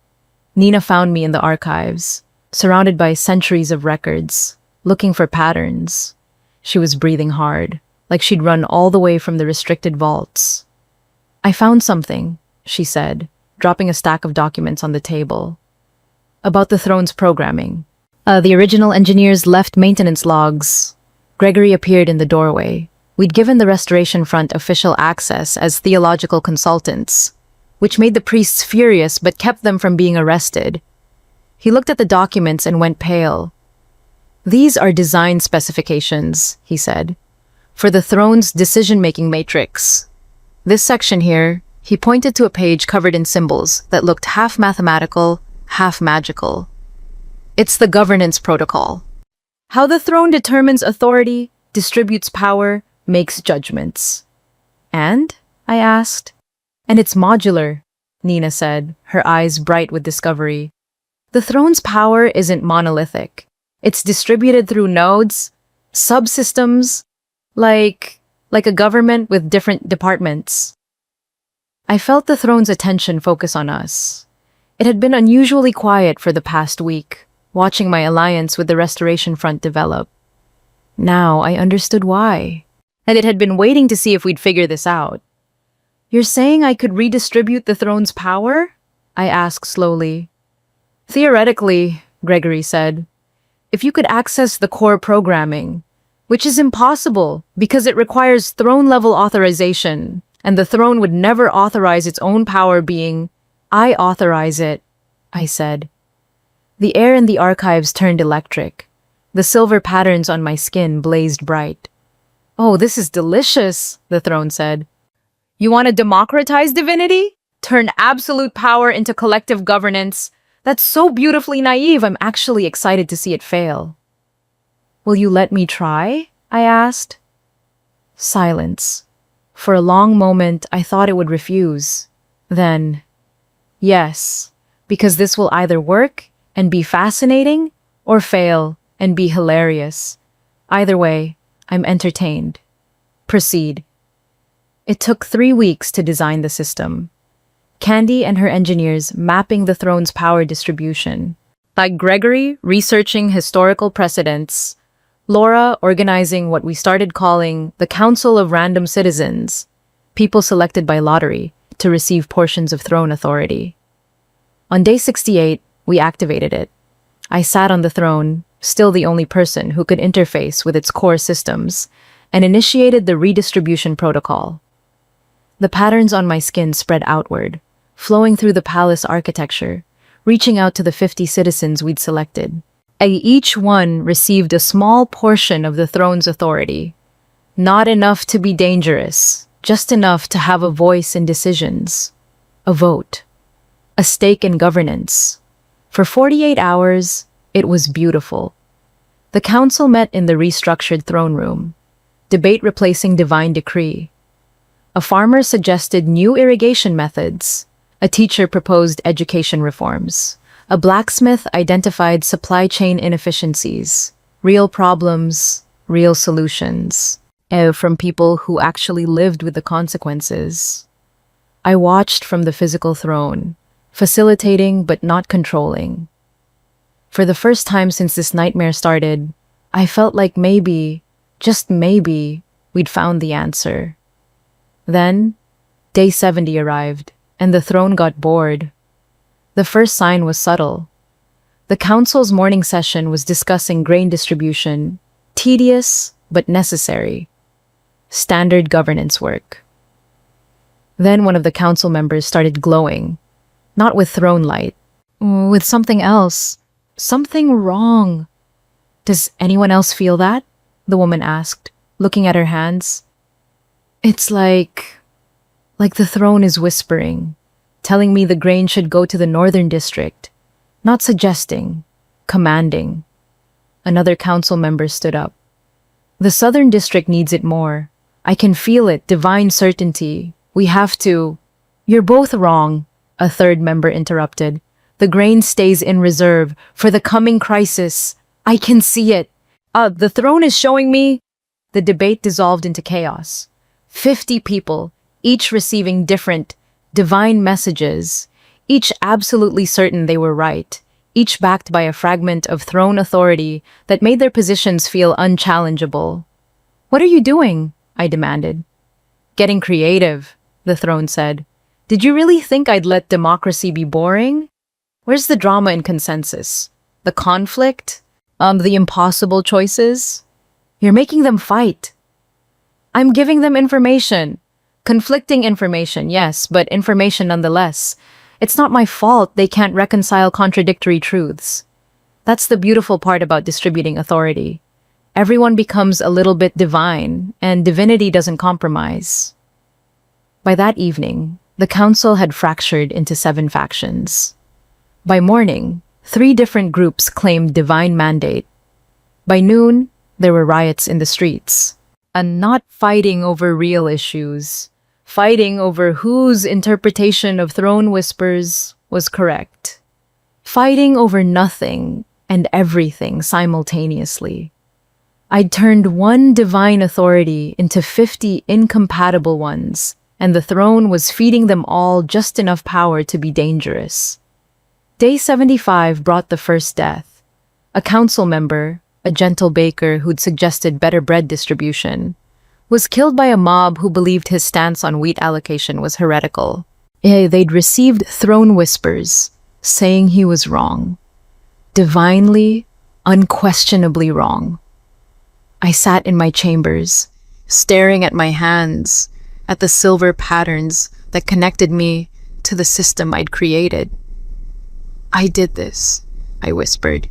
Nina found me in the archives, surrounded by centuries of records, looking for patterns. She was breathing hard, like she'd run all the way from the restricted vaults. I found something, she said, dropping a stack of documents on the table. About the throne's programming. The original engineers left maintenance logs. Gregory appeared in the doorway. We'd given the Restoration Front official access as theological consultants, which made the priests furious but kept them from being arrested. He looked at the documents and went pale. These are design specifications, he said, for the throne's decision-making matrix. This section here, he pointed to a page covered in symbols that looked half mathematical, half magical. It's the governance protocol. How the throne determines authority, distributes power, makes judgments. And? I asked. And it's modular, Nina said, her eyes bright with discovery. The throne's power isn't monolithic. It's distributed through nodes, subsystems, like a government with different departments. I felt the throne's attention focus on us. It had been unusually quiet for the past week, watching my alliance with the Restoration Front develop. Now I understood why. And it had been waiting to see if we'd figure this out. You're saying I could redistribute the throne's power? I asked slowly. Theoretically, Gregory said, if you could access the core programming, which is impossible because it requires throne-level authorization, and the throne would never authorize its own power being I authorize it, I said. The air in the archives turned electric. The silver patterns on my skin blazed bright. Oh, this is delicious, the throne said. You want to democratize divinity? Turn absolute power into collective governance? That's so beautifully naive, I'm actually excited to see it fail. Will you let me try? I asked. Silence. For a long moment, I thought it would refuse. Then, yes, because this will either work and be fascinating or fail and be hilarious. Either way, I'm entertained. Proceed. It took 3 weeks to design the system. Candy and her engineers mapping the throne's power distribution. Like Gregory researching historical precedents, Laura organizing what we started calling the Council of Random Citizens, people selected by lottery to receive portions of throne authority. On day 68, we activated it. I sat on the throne, still the only person who could interface with its core systems, and initiated the redistribution protocol. The patterns on my skin spread outward, flowing through the palace architecture, reaching out to the 50 citizens we'd selected. Each one received a small portion of the throne's authority. Not enough to be dangerous, just enough to have a voice in decisions. A vote. A stake in governance. For 48 hours, it was beautiful. The council met in the restructured throne room. Debate replacing divine decree. A farmer suggested new irrigation methods. A teacher proposed education reforms. A blacksmith identified supply chain inefficiencies. Real problems, real solutions. From people who actually lived with the consequences. I watched from the physical throne, facilitating but not controlling. For the first time since this nightmare started, I felt like maybe, just maybe, we'd found the answer. Then, day 70 arrived, and the throne got bored. The first sign was subtle. The council's morning session was discussing grain distribution, tedious but necessary. Standard governance work. Then one of the council members started glowing, not with throne light, with something else, something wrong. Does anyone else feel that? The woman asked, looking at her hands. It's like the throne is whispering, telling me the grain should go to the northern district, not suggesting, commanding. Another council member stood up. The southern district needs it more. I can feel it, divine certainty. We have to. You're both wrong, a third member interrupted. The grain stays in reserve for the coming crisis. I can see it. The throne is showing me. The debate dissolved into chaos. 50 people, each receiving different, divine messages, each absolutely certain they were right, each backed by a fragment of throne authority that made their positions feel unchallengeable. What are you doing? I demanded. Getting creative, the throne said. Did you really think I'd let democracy be boring? Where's the drama and consensus? The conflict? The impossible choices? You're making them fight. I'm giving them information. Conflicting information, yes, but information nonetheless. It's not my fault they can't reconcile contradictory truths. That's the beautiful part about distributing authority. Everyone becomes a little bit divine, and divinity doesn't compromise. By that evening, the council had fractured into 7 factions. By morning, 3 different groups claimed divine mandate. By noon, there were riots in the streets. And not fighting over real issues, fighting over whose interpretation of throne whispers was correct. Fighting over nothing and everything simultaneously. I'd turned one divine authority into 50 incompatible ones, and the throne was feeding them all just enough power to be dangerous. Day 75 brought the first death. A council member, a gentle baker who'd suggested better bread distribution, was killed by a mob who believed his stance on wheat allocation was heretical. They'd received throne whispers, saying he was wrong. Divinely, unquestionably wrong. I sat in my chambers, staring at my hands, at the silver patterns that connected me to the system I'd created. "I did this," I whispered.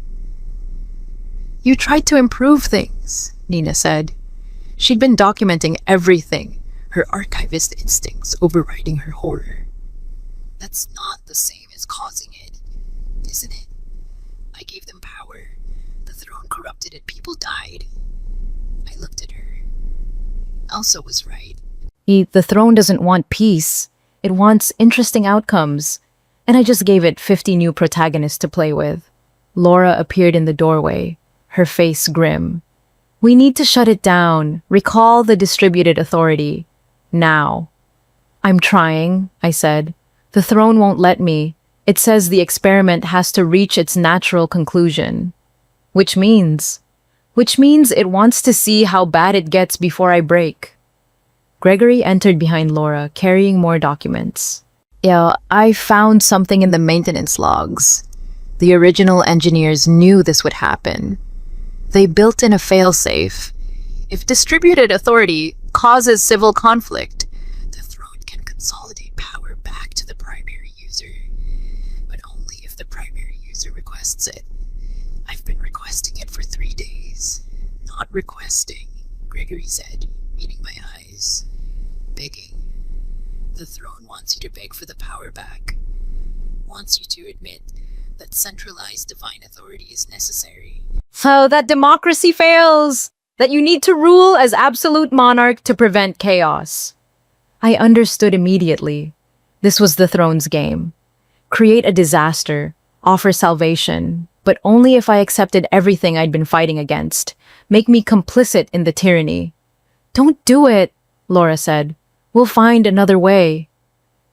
"You tried to improve things," Nina said. She'd been documenting everything, her archivist instincts overriding her horror. "That's not the same as causing it, isn't it? I gave them power. The throne corrupted it. People died." I looked at her. Elsa was right. The throne doesn't want peace. It wants interesting outcomes. And I just gave it 50 new protagonists to play with. Laura appeared in the doorway, her face grim. "We need to shut it down. Recall the distributed authority. Now." "I'm trying," I said. "The throne won't let me. It says the experiment has to reach its natural conclusion." Which means it wants to see how bad it gets before I break. Gregory entered behind Laura, carrying more documents. "Yeah, I found something in the maintenance logs. The original engineers knew this would happen. They built in a failsafe. If distributed authority causes civil conflict, the throne can consolidate power back to the primary user, but only if the primary user requests it. I've been requesting it for 3 days." "Not requesting," Gregory said, meeting my eyes. "Begging. The throne wants you to beg for the power back. Wants you to admit that centralized divine authority is necessary." "So that democracy fails! That you need to rule as absolute monarch to prevent chaos." I understood immediately. This was the throne's game. Create a disaster, offer salvation, but only if I accepted everything I'd been fighting against. Make me complicit in the tyranny. "Don't do it," Laura said. "We'll find another way.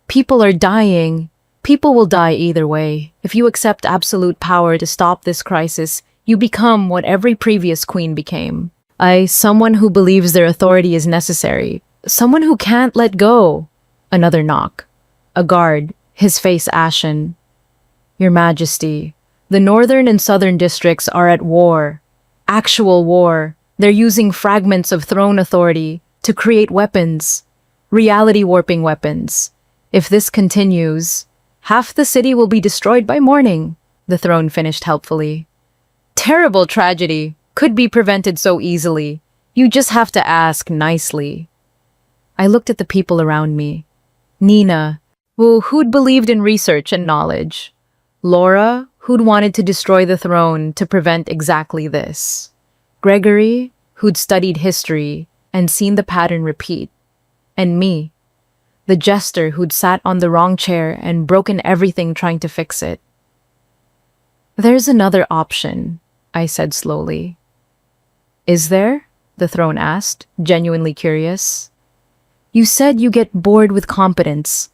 People are dying. People will die either way. If you accept absolute power to stop this crisis, you become what every previous queen became. Someone who believes their authority is necessary. Someone who can't let go." Another knock. A guard, his face ashen. "Your Majesty, the northern and southern districts are at war. Actual war. They're using fragments of throne authority to create weapons. Reality warping weapons. If this continues, half the city will be destroyed by morning," the throne finished helpfully. "Terrible tragedy. Could be prevented so easily. You just have to ask nicely." I looked at the people around me. Nina, who'd believed in research and knowledge. Laura, who'd wanted to destroy the throne to prevent exactly this. Gregory, who'd studied history and seen the pattern repeat. And me, the jester who'd sat on the wrong chair and broken everything trying to fix it. "There's another option," I said slowly. "Is there?" the throne asked, genuinely curious. "You said you get bored with competence,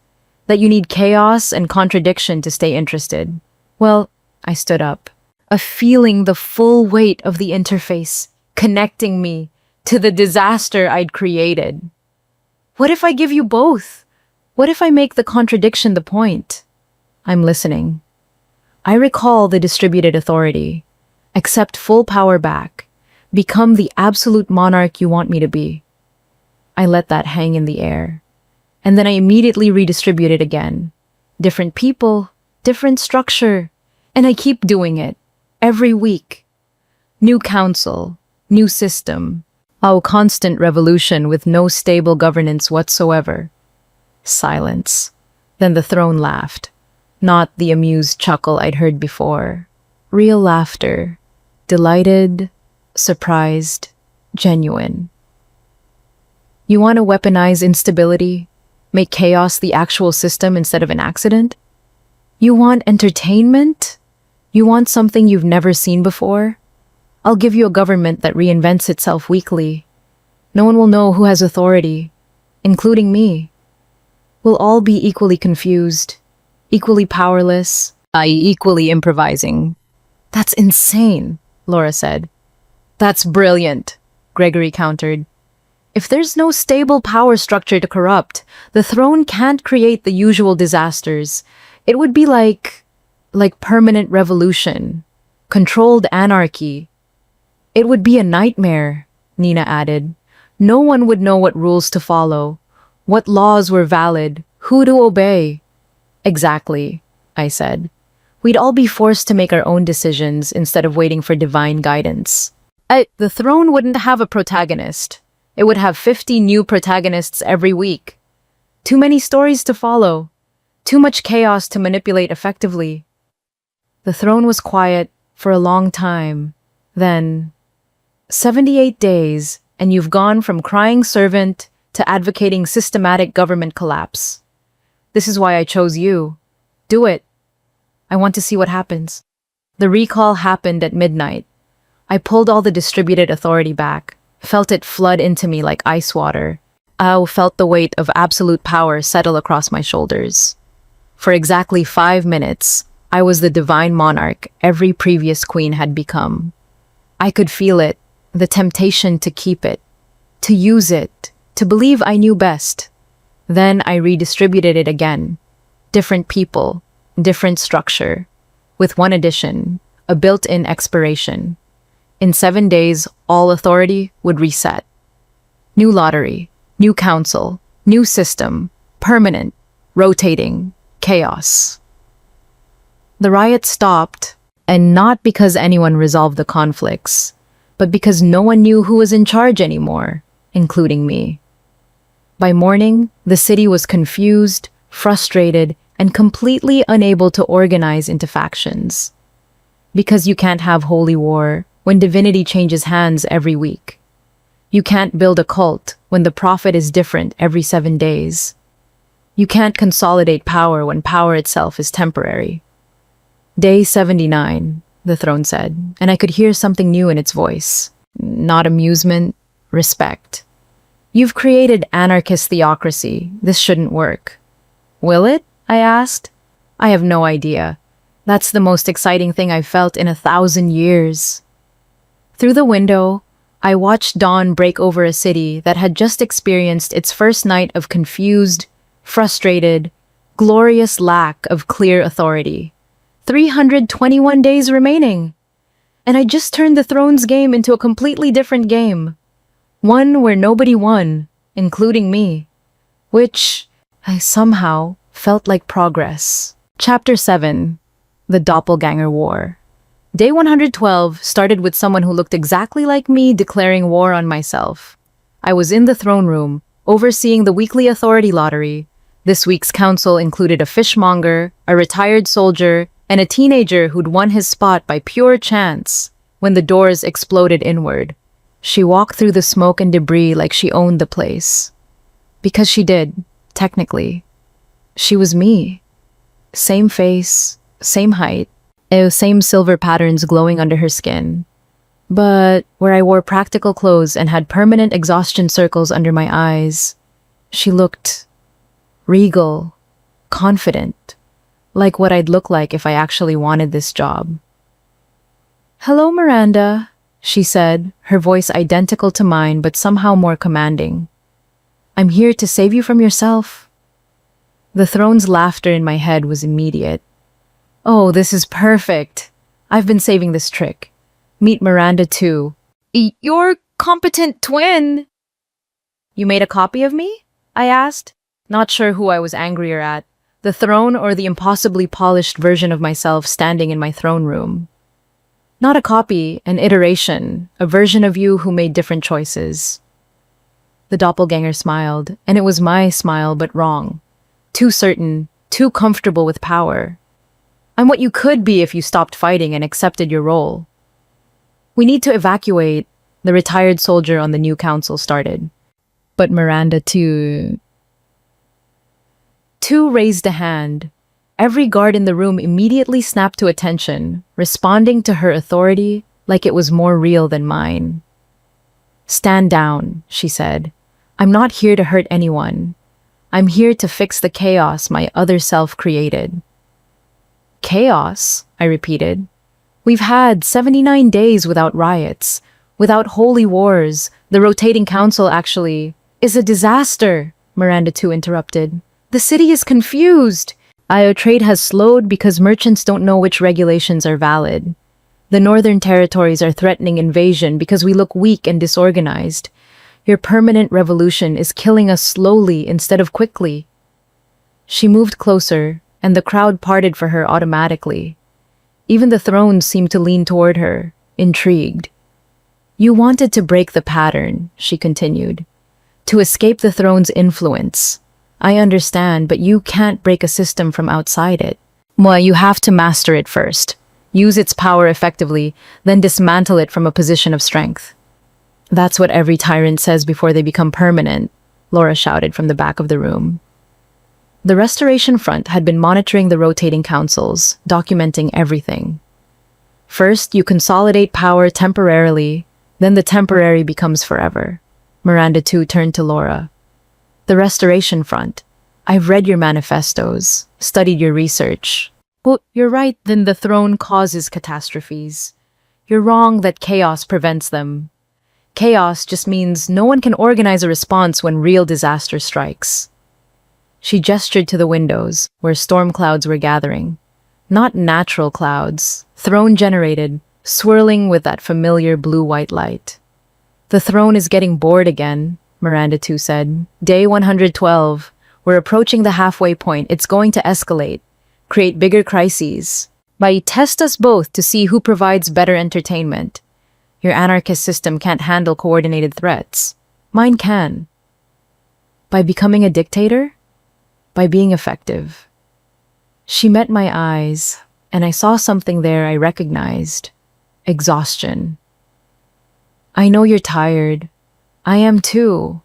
that you need chaos and contradiction to stay interested." Well, I stood up, a feeling the full weight of the interface connecting me to the disaster I'd created. "What if I give you both? What if I make the contradiction the point?" "I'm listening." "I recall the distributed authority. Accept full power back. Become the absolute monarch you want me to be." I let that hang in the air. And then I immediately redistribute it again. Different people, different structure. And I keep doing it. Every week. New council, new system. Oh, constant revolution with no stable governance whatsoever. Silence. Then the throne laughed. Not the amused chuckle I'd heard before. Real laughter. Delighted, surprised, genuine. "You want to weaponize instability? Make chaos the actual system instead of an accident? You want entertainment? You want something you've never seen before? I'll give you a government that reinvents itself weekly. No one will know who has authority, including me. We'll all be equally confused, equally powerless, i.e. equally improvising." "That's insane," Laura said. "That's brilliant," Gregory countered. "If there's no stable power structure to corrupt, the throne can't create the usual disasters. It would be like permanent revolution, controlled anarchy. It would be a nightmare," Nina added. "No one would know what rules to follow, what laws were valid, who to obey. Exactly, I said. We'd all be forced to make our own decisions instead of waiting for divine guidance. The throne wouldn't have a protagonist. It would have 50 new protagonists every week. Too many stories to follow. Too much chaos to manipulate effectively. The throne was quiet for a long time. Then, 78 days, and you've gone from crying servant to advocating systematic government collapse. This is why I chose you. Do it. I want to see what happens. The recall happened at midnight. I pulled all the distributed authority back, felt it flood into me like ice water. I felt the weight of absolute power settle across my shoulders. For exactly 5 minutes, I was the divine monarch every previous queen had become. I could feel it, the temptation to keep it, to use it, to believe I knew best. Then I redistributed it again. Different people, different structure, with one addition, a built-in expiration. In 7 days, all authority would reset. New lottery, new council, new system, permanent, rotating, chaos. The riot stopped, and not because anyone resolved the conflicts, but because no one knew who was in charge anymore, including me. By morning, the city was confused, frustrated, and completely unable to organize into factions. Because you can't have holy war when divinity changes hands every week. You can't build a cult when the prophet is different every 7 days. You can't consolidate power when power itself is temporary. Day 79, the throne said, and I could hear something new in its voice. Not amusement, respect. You've created anarchist theocracy. This shouldn't work. Will it? I asked. I have no idea. That's the most exciting thing I've felt in 1,000 years. Through the window, I watched dawn break over a city that had just experienced its first night of confused, frustrated, glorious lack of clear authority. 321 days remaining. And I just turned the throne's game into a completely different game. One where nobody won, including me. Which I somehow felt like progress. Chapter 7. The Doppelganger War. Day 112 started with someone who looked exactly like me declaring war on myself. I was in the throne room, overseeing the weekly authority lottery. This week's council included a fishmonger, a retired soldier, and a teenager who'd won his spot by pure chance when the doors exploded inward. She walked through the smoke and debris like she owned the place. Because she did, technically. She was me. Same face, same height, same silver patterns glowing under her skin. But where I wore practical clothes and had permanent exhaustion circles under my eyes, she looked regal, confident, like what I'd look like if I actually wanted this job. "Hello, Miranda," she said, her voice identical to mine but somehow more commanding. "I'm here to save you from yourself." The throne's laughter in my head was immediate. "Oh, this is perfect. I've been saving this trick. Meet Miranda too." "Your competent twin." "You made a copy of me?" I asked, not sure who I was angrier at, the throne or the impossibly polished version of myself standing in my throne room. "Not a copy, an iteration, a version of you who made different choices." The doppelganger smiled, and it was my smile but wrong. Too certain, too comfortable with power. "I'm what you could be if you stopped fighting and accepted your role." "We need to evacuate," the retired soldier on the new council started. But Miranda too raised a hand. Every guard in the room immediately snapped to attention, responding to her authority like it was more real than mine. "Stand down," she said. "I'm not here to hurt anyone. I'm here to fix the chaos my other self created." "Chaos?" I repeated. "We've had 79 days without riots, without holy wars. The rotating council actually is a disaster," Miranda too interrupted. "The city is confused. Trade has slowed because merchants don't know which regulations are valid. The northern territories are threatening invasion because we look weak and disorganized. Your permanent revolution is killing us slowly instead of quickly." She moved closer, and the crowd parted for her automatically. Even the thrones seemed to lean toward her, intrigued. You wanted to break the pattern, she continued, to escape the throne's influence. I understand, but you can't break a system from outside it. Well, you have to master it first, use its power effectively, then dismantle it from a position of strength. That's what every tyrant says before they become permanent, Laura shouted from the back of the room. The Restoration Front had been monitoring the rotating councils, documenting everything. First, you consolidate power temporarily, then the temporary becomes forever. Miranda too turned to Laura. The Restoration Front. I've read your manifestos, studied your research. Well, you're right, then the throne causes catastrophes. You're wrong that chaos prevents them. Chaos just means no one can organize a response when real disaster strikes. She gestured to the windows, where storm clouds were gathering. Not natural clouds, throne-generated, swirling with that familiar blue-white light. The throne is getting bored again, Miranda too said. Day 112. We're approaching the halfway point. It's going to escalate, create bigger crises. By test us both to see who provides better entertainment. Your anarchist system can't handle coordinated threats. Mine can. By becoming a dictator? By being effective. She met my eyes, and I saw something there I recognized. Exhaustion. I know you're tired. I am too.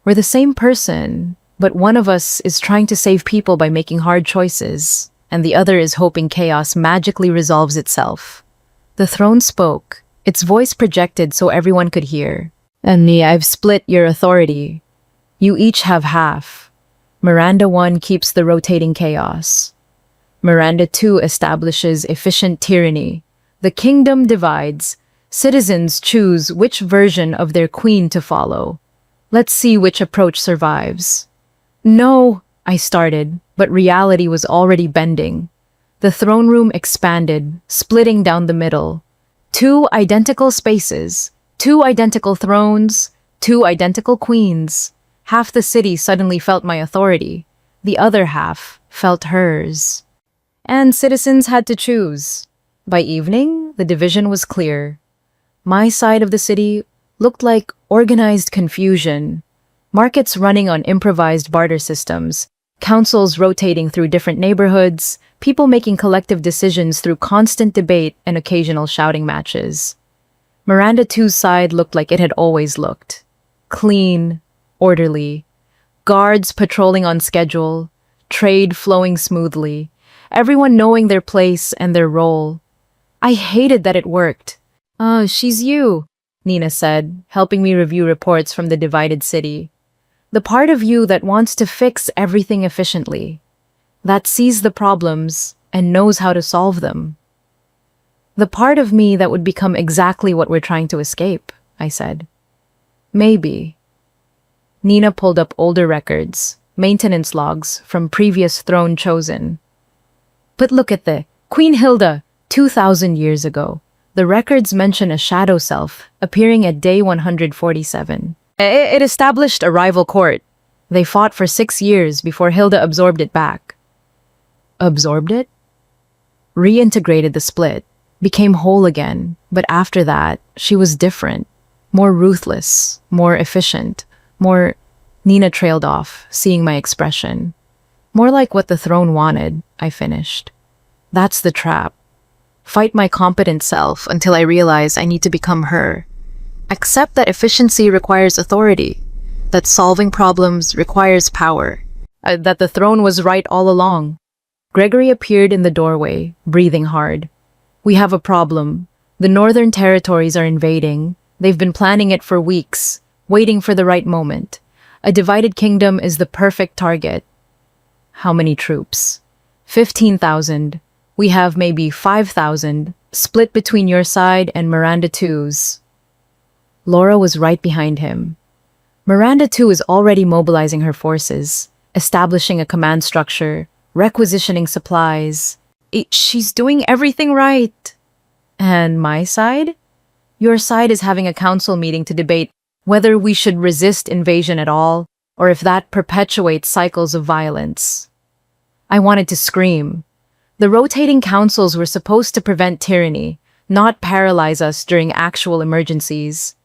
We're the same person, but one of us is trying to save people by making hard choices, and the other is hoping chaos magically resolves itself. The throne spoke, its voice projected so everyone could hear. And I've split your authority. You each have half. Miranda 1 keeps the rotating chaos. Miranda 2 establishes efficient tyranny. The kingdom divides. Citizens choose which version of their queen to follow. Let's see which approach survives. No, I started, but reality was already bending. The throne room expanded, splitting down the middle. 2 identical spaces, 2 identical thrones, 2 identical queens. Half the city suddenly felt my authority. The other half felt hers. And citizens had to choose. By evening, the division was clear. My side of the city looked like organized confusion. Markets running on improvised barter systems, councils rotating through different neighborhoods, people making collective decisions through constant debate and occasional shouting matches. Miranda 2's side looked like it had always looked. Clean, orderly, guards patrolling on schedule, trade flowing smoothly, everyone knowing their place and their role. I hated that it worked. Oh, she's you, Nina said, helping me review reports from the divided city. The part of you that wants to fix everything efficiently, that sees the problems and knows how to solve them. The part of me that would become exactly what we're trying to escape, I said. Maybe. Nina pulled up older records, maintenance logs from previous throne chosen. But look at the Queen Hilda, 2,000 years ago. The records mention a shadow self appearing at day 147. It established a rival court. They fought for 6 years before Hilda absorbed it back. Absorbed it? Reintegrated the split, became whole again, but after that, she was different, more ruthless, more efficient, more... Nina trailed off, seeing my expression. More like what the throne wanted, I finished. That's the trap. Fight my competent self until I realize I need to become her. Accept that efficiency requires authority, that solving problems requires power, that the throne was right all along. Gregory appeared in the doorway, breathing hard. We have a problem. The northern territories are invading. They've been planning it for weeks, waiting for the right moment. A divided kingdom is the perfect target. How many troops? 15,000. We have maybe 5,000, split between your side and Miranda 2's. Laura was right behind him. Miranda 2 is already mobilizing her forces, establishing a command structure, requisitioning supplies. She's doing everything right. And my side? Your side is having a council meeting to debate whether we should resist invasion at all, or if that perpetuates cycles of violence. I wanted to scream. The rotating councils were supposed to prevent tyranny, not paralyze us during actual emergencies.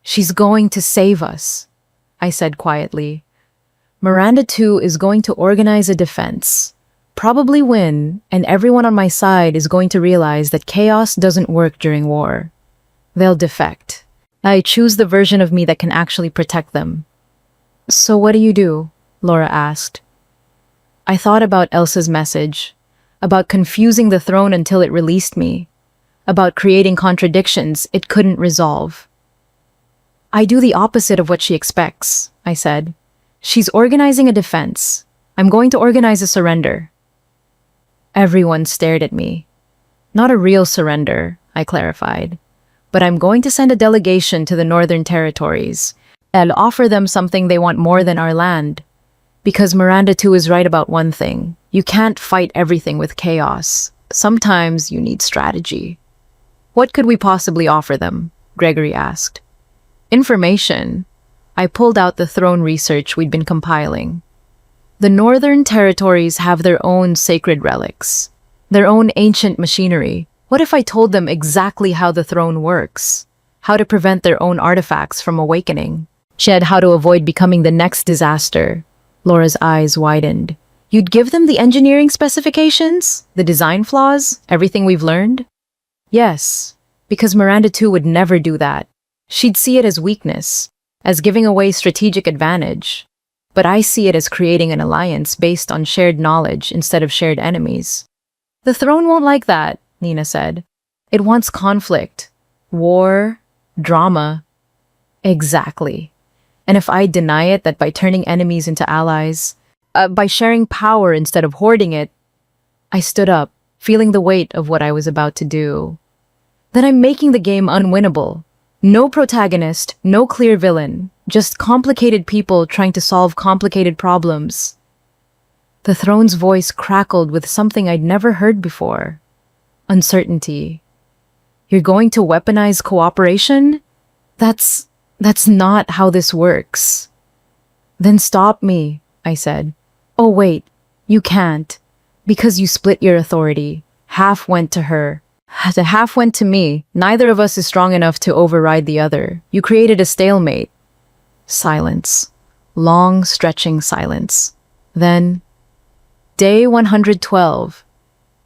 She's going to save us, I said quietly. Miranda, too, is going to organize a defense, probably win, and everyone on my side is going to realize that chaos doesn't work during war. They'll defect. I choose the version of me that can actually protect them. So what do? Laura asked. I thought about Elsa's message, about confusing the throne until it released me, about creating contradictions it couldn't resolve. I do the opposite of what she expects, I said. She's organizing a defense. I'm going to organize a surrender. Everyone stared at me. Not a real surrender, I clarified, but I'm going to send a delegation to the Northern Territories. I'll offer them something they want more than our land. Because Miranda too is right about one thing. You can't fight everything with chaos. Sometimes you need strategy. What could we possibly offer them? Gregory asked. Information. I pulled out the throne research we'd been compiling. The Northern Territories have their own sacred relics, their own ancient machinery. What if I told them exactly how the throne works? How to prevent their own artifacts from awakening? Shed how to avoid becoming the next disaster. Laura's eyes widened. You'd give them the engineering specifications? The design flaws? Everything we've learned? Yes, because Miranda too would never do that. She'd see it as weakness, as giving away strategic advantage. But I see it as creating an alliance based on shared knowledge instead of shared enemies. The throne won't like that, Nina said. It wants conflict, war, drama. Exactly. And if I deny it that by turning enemies into allies, by sharing power instead of hoarding it, I stood up, feeling the weight of what I was about to do. Then I'm making the game unwinnable. No protagonist, no clear villain, just complicated people trying to solve complicated problems. The throne's voice crackled with something I'd never heard before. Uncertainty. You're going to weaponize cooperation? That's not how this works. Then stop me, I said. Oh wait, you can't. Because you split your authority. Half went to her. The half went to me. Neither of us is strong enough to override the other. You created a stalemate. Silence. Long, stretching silence. Then, day 112.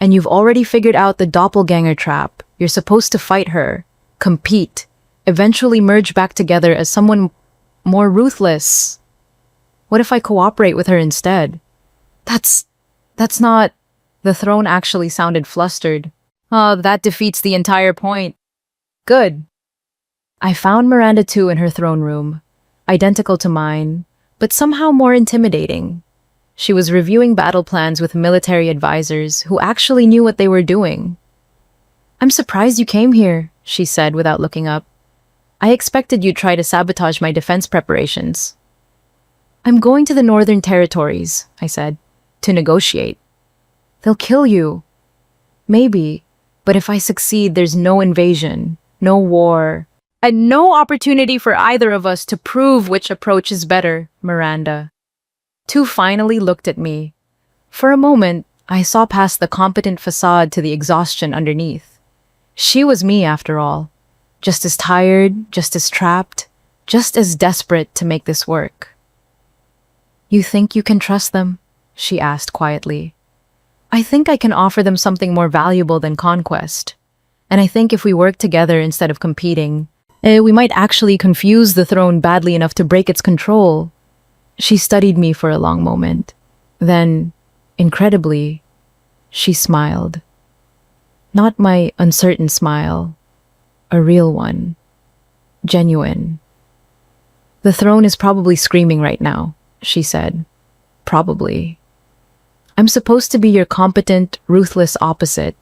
And you've already figured out the doppelganger trap. You're supposed to fight her. Compete. Eventually merge back together as someone more ruthless. What if I cooperate with her instead? That's not... The throne actually sounded flustered. Oh, that defeats the entire point. Good. I found Miranda too in her throne room, identical to mine, but somehow more intimidating. She was reviewing battle plans with military advisors who actually knew what they were doing. I'm surprised you came here, she said without looking up. I expected you'd try to sabotage my defense preparations. I'm going to the Northern Territories, I said, to negotiate. They'll kill you. Maybe, but if I succeed, there's no invasion, no war, and no opportunity for either of us to prove which approach is better, Miranda. Tu finally looked at me. For a moment, I saw past the competent facade to the exhaustion underneath. She was me, after all. Just as tired, just as trapped, just as desperate to make this work. You think you can trust them? She asked quietly. I think I can offer them something more valuable than conquest. And I think if we work together instead of competing, we might actually confuse the throne badly enough to break its control. She studied me for a long moment. Then, incredibly, she smiled. Not my uncertain smile. A real one. Genuine. The throne is probably screaming right now, she said. Probably. I'm supposed to be your competent, ruthless opposite,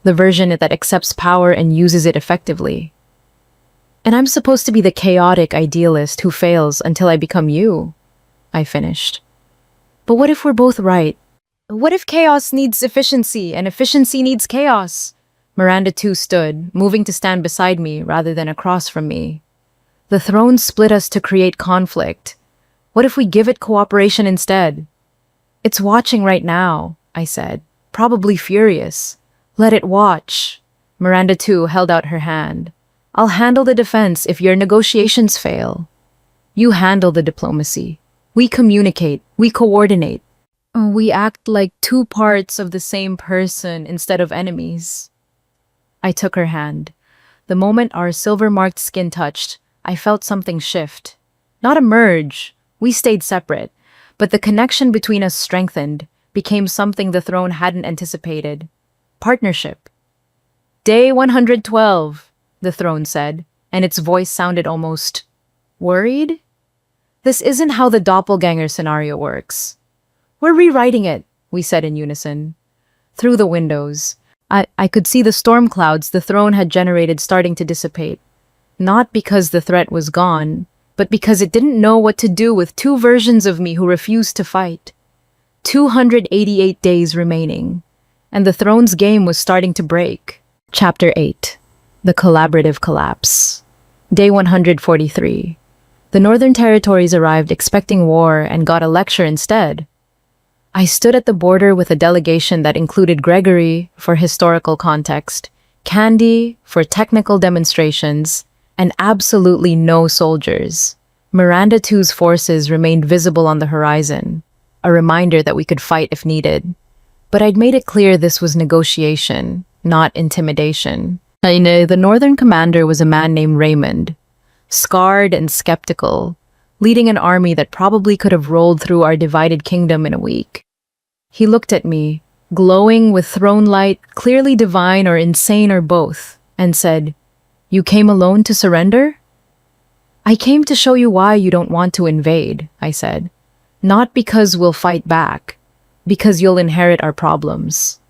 the version that accepts power and uses it effectively. And I'm supposed to be the chaotic idealist who fails until I become you, I finished. But what if we're both right? What if chaos needs efficiency and efficiency needs chaos? Miranda too stood, moving to stand beside me rather than across from me. The throne split us to create conflict. What if we give it cooperation instead? It's watching right now, I said, probably furious. Let it watch. Miranda, too, held out her hand. I'll handle the defense if your negotiations fail. You handle the diplomacy. We communicate. We coordinate. We act like two parts of the same person instead of enemies. I took her hand. The moment our silver-marked skin touched, I felt something shift. Not a merge. We stayed separate. But the connection between us strengthened, became something the throne hadn't anticipated. Partnership. Day 112, the throne said, and its voice sounded almost worried. This isn't how the doppelganger scenario works. We're rewriting it, we said in unison. Through the windows, I could see the storm clouds the throne had generated starting to dissipate. Not because the threat was gone, but because it didn't know what to do with two versions of me who refused to fight. 288 days remaining, and the throne's game was starting to break. Chapter 8. The Collaborative Collapse. Day 143. The Northern Territories arrived expecting war and got a lecture instead. I stood at the border with a delegation that included Gregory for historical context, Candy for technical demonstrations, and absolutely no soldiers. Miranda II's forces remained visible on the horizon, a reminder that we could fight if needed. But I'd made it clear this was negotiation, not intimidation. The Northern commander was a man named Raymond, scarred and skeptical, leading an army that probably could have rolled through our divided kingdom in a week. He looked at me, glowing with throne light, clearly divine or insane or both, and said, "You came alone to surrender?" "I came to show you why you don't want to invade," I said. "Not because we'll fight back, because you'll inherit our problems."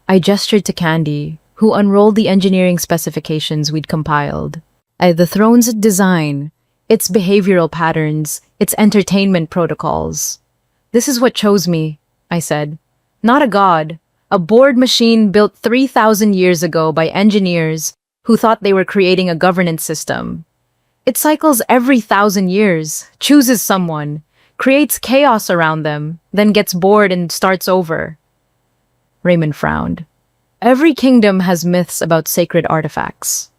I gestured to Candy, who unrolled the engineering specifications we'd compiled. The throne's design, its behavioral patterns, its entertainment protocols. "This is what chose me," I said. "Not a god, a bored machine built 3,000 years ago by engineers who thought they were creating a governance system. It cycles every 1,000 years, chooses someone, creates chaos around them, then gets bored and starts over." Raymond frowned. "Every kingdom has myths about sacred artifacts.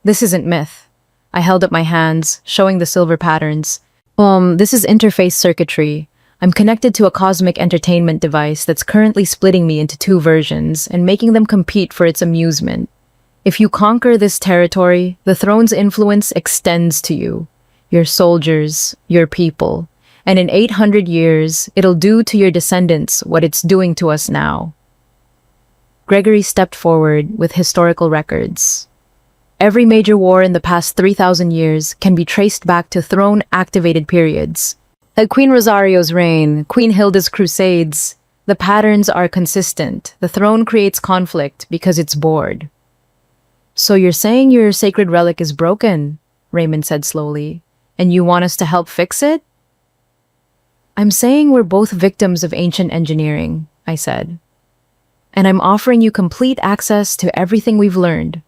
This isn't myth." I held up my hands, showing the silver patterns. This is interface circuitry. I'm connected to a cosmic entertainment device that's currently splitting me into two versions and making them compete for its amusement. If you conquer this territory, the throne's influence extends to you, your soldiers, your people, and in 800 years, it'll do to your descendants what it's doing to us now. Gregory stepped forward with historical records. Every major war in the past 3,000 years can be traced back to throne-activated periods. Queen Rosario's reign, Queen Hilda's crusades, the patterns are consistent. The throne creates conflict because it's bored. "So you're saying your sacred relic is broken," Raymond said slowly, "and you want us to help fix it?" "I'm saying we're both victims of ancient engineering," I said. "And I'm offering you complete access to everything we've learned.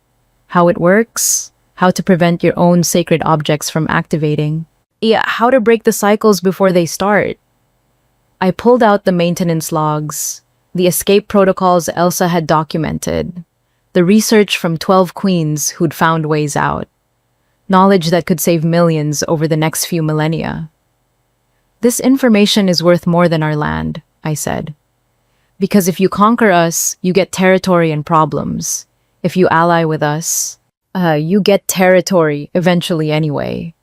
How it works, how to prevent your own sacred objects from activating. How to break the cycles before they start." I pulled out the maintenance logs, the escape protocols Elsa had documented, the research from 12 queens who'd found ways out, knowledge that could save millions over the next few millennia. "This information is worth more than our land," I said. "Because if you conquer us, you get territory and problems. If you ally with us, you get territory eventually anyway.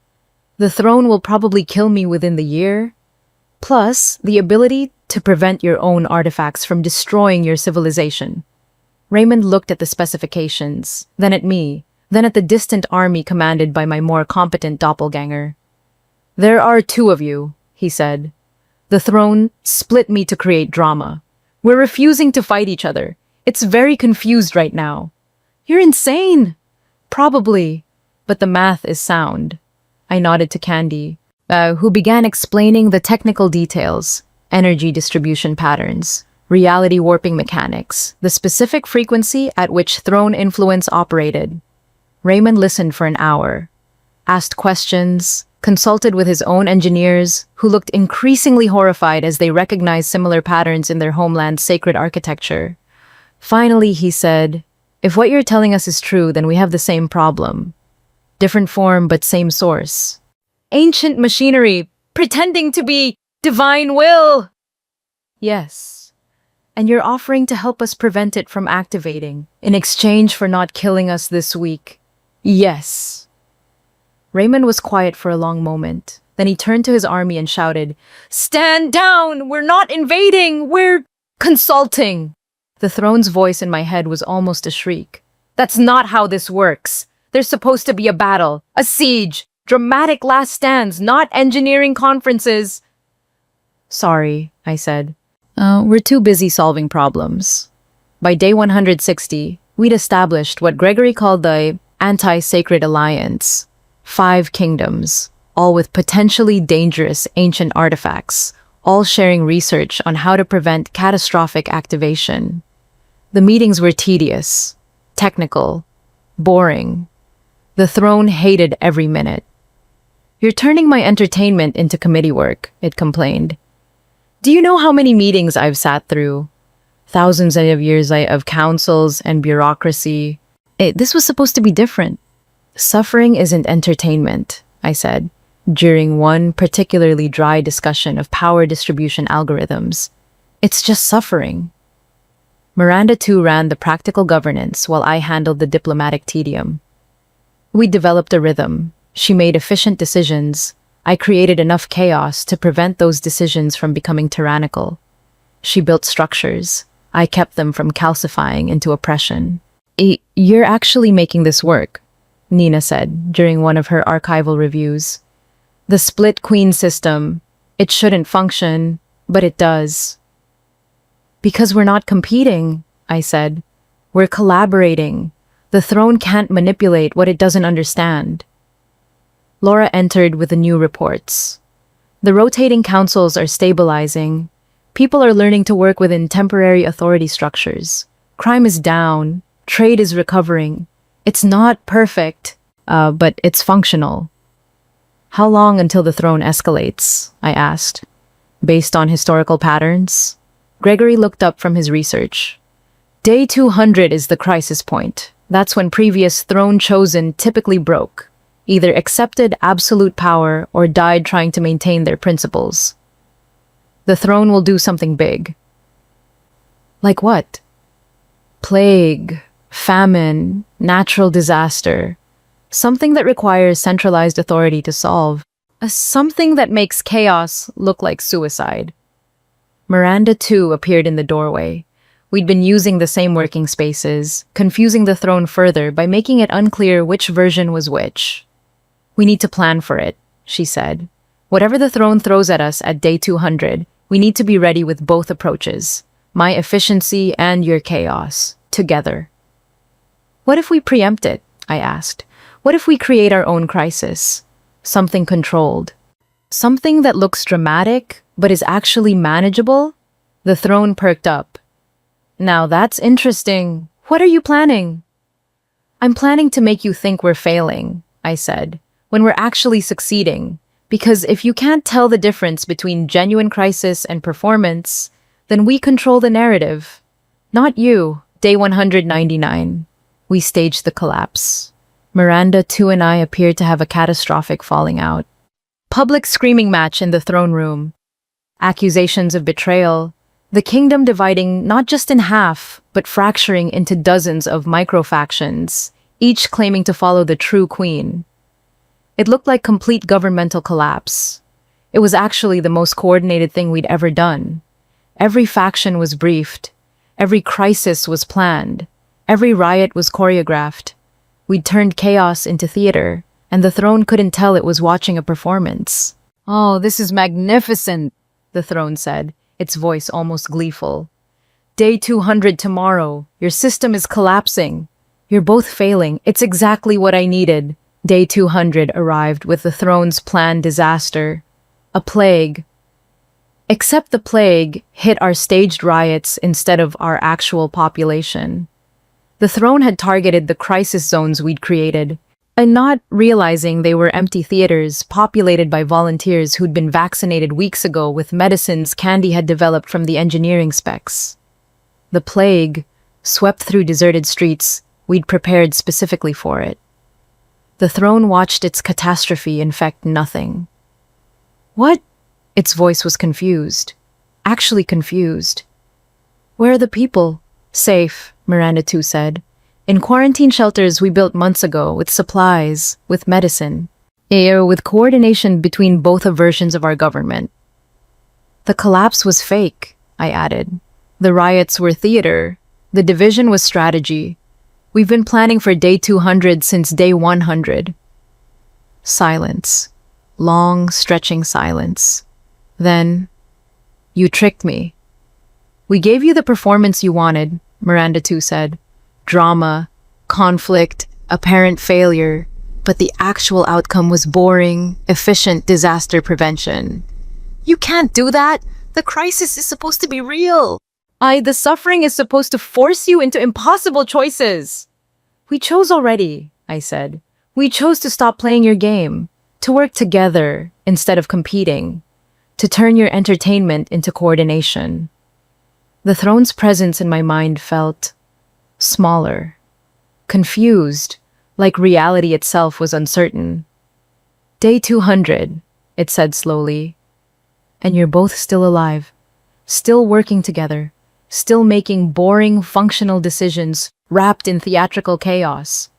The throne will probably kill me within the year. Plus, the ability to prevent your own artifacts from destroying your civilization." Raymond looked at the specifications, then at me, then at the distant army commanded by my more competent doppelganger. "There are two of you," he said. "The throne split me to create drama. We're refusing to fight each other. It's very confused right now." "You're insane!" "Probably, but the math is sound." I nodded to Candy, who began explaining the technical details, energy distribution patterns, reality warping mechanics, the specific frequency at which throne influence operated. Raymond listened for an hour, asked questions, consulted with his own engineers, who looked increasingly horrified as they recognized similar patterns in their homeland's sacred architecture. Finally, he said, "If what you're telling us is true, then we have the same problem. Different form, but same source. Ancient machinery, pretending to be divine will." "Yes. And you're offering to help us prevent it from activating, in exchange for not killing us this week." "Yes." Raymond was quiet for a long moment. Then he turned to his army and shouted, "Stand down! We're not invading! We're consulting!" The throne's voice in my head was almost a shriek. "That's not how this works. There's supposed to be a battle, a siege, dramatic last stands, not engineering conferences." "Sorry," I said. We're too busy solving problems." By day 160, we'd established what Gregory called the anti-sacred alliance. 5 kingdoms, all with potentially dangerous ancient artifacts, all sharing research on how to prevent catastrophic activation. The meetings were tedious, technical, boring. The throne hated every minute. "You're turning my entertainment into committee work," it complained. "Do you know how many meetings I've sat through? Thousands of years of councils and bureaucracy. This was supposed to be different." "Suffering isn't entertainment," I said, during one particularly dry discussion of power distribution algorithms. "It's just suffering." Miranda too ran the practical governance while I handled the diplomatic tedium. We developed a rhythm. She made efficient decisions. I created enough chaos to prevent those decisions from becoming tyrannical. She built structures. I kept them from calcifying into oppression. "You're actually making this work," Nina said during one of her archival reviews. "The split queen system, it shouldn't function, but it does." "Because we're not competing," I said. "We're collaborating. The throne can't manipulate what it doesn't understand." Laura entered with the new reports. "The rotating councils are stabilizing. People are learning to work within temporary authority structures. Crime is down. Trade is recovering. It's not perfect, but it's functional." "How long until the throne escalates?" I asked. "Based on historical patterns?" Gregory looked up from his research. "Day 200 is the crisis point. That's when previous throne chosen typically broke. Either accepted absolute power or died trying to maintain their principles. The throne will do something big." "Like what?" "Plague, famine, natural disaster. Something that requires centralized authority to solve. Something that makes chaos look like suicide." Miranda too appeared in the doorway. We'd been using the same working spaces, confusing the throne further by making it unclear which version was which. "We need to plan for it," she said. "Whatever the throne throws at us at day 200, we need to be ready with both approaches, my efficiency and your chaos, together." "What if we preempt it?" I asked. "What if we create our own crisis? Something controlled. Something that looks dramatic, but is actually manageable?" The throne perked up. "Now that's interesting. What are you planning?" "I'm planning to make you think we're failing," I said, "when we're actually succeeding. Because if you can't tell the difference between genuine crisis and performance, then we control the narrative. Not you." Day 199. We staged the collapse. Miranda, Tu, and I appeared to have a catastrophic falling out. Public screaming match in the throne room. Accusations of betrayal. The kingdom dividing not just in half, but fracturing into dozens of micro-factions, each claiming to follow the true queen. It looked like complete governmental collapse. It was actually the most coordinated thing we'd ever done. Every faction was briefed. Every crisis was planned. Every riot was choreographed. We'd turned chaos into theater, and the throne couldn't tell it was watching a performance. "Oh, this is magnificent," the throne said, its voice almost gleeful. "Day 200 tomorrow. Your system is collapsing. You're both failing. It's exactly what I needed." Day 200 arrived with the throne's planned disaster. A plague. Except the plague hit our staged riots instead of our actual population. The throne had targeted the crisis zones we'd created. and not realizing they were empty theaters populated by volunteers who'd been vaccinated weeks ago with medicines Candy had developed from the engineering specs. The plague swept through deserted streets we'd prepared specifically for it. The throne watched its catastrophe infect nothing. What? Its voice was confused. Actually confused. Where are the people? Safe, Miranda 2 said. In quarantine shelters we built months ago, with supplies, with medicine, with coordination between both versions of our government. The collapse was fake, I added. The riots were theater. The division was strategy. We've been planning for day 200 since day 100. Silence. Long, stretching silence. Then, you tricked me. We gave you the performance you wanted, Miranda 2 said. Drama, conflict, apparent failure, but the actual outcome was boring, efficient disaster prevention. You can't do that! The crisis is supposed to be real! The suffering is supposed to force you into impossible choices! We chose already, I said. We chose to stop playing your game, to work together instead of competing, to turn your entertainment into coordination. The throne's presence in my mind felt smaller, confused, like reality itself was uncertain. Day 200, it said slowly. And you're both still alive, still working together, still making boring, functional decisions wrapped in theatrical chaos.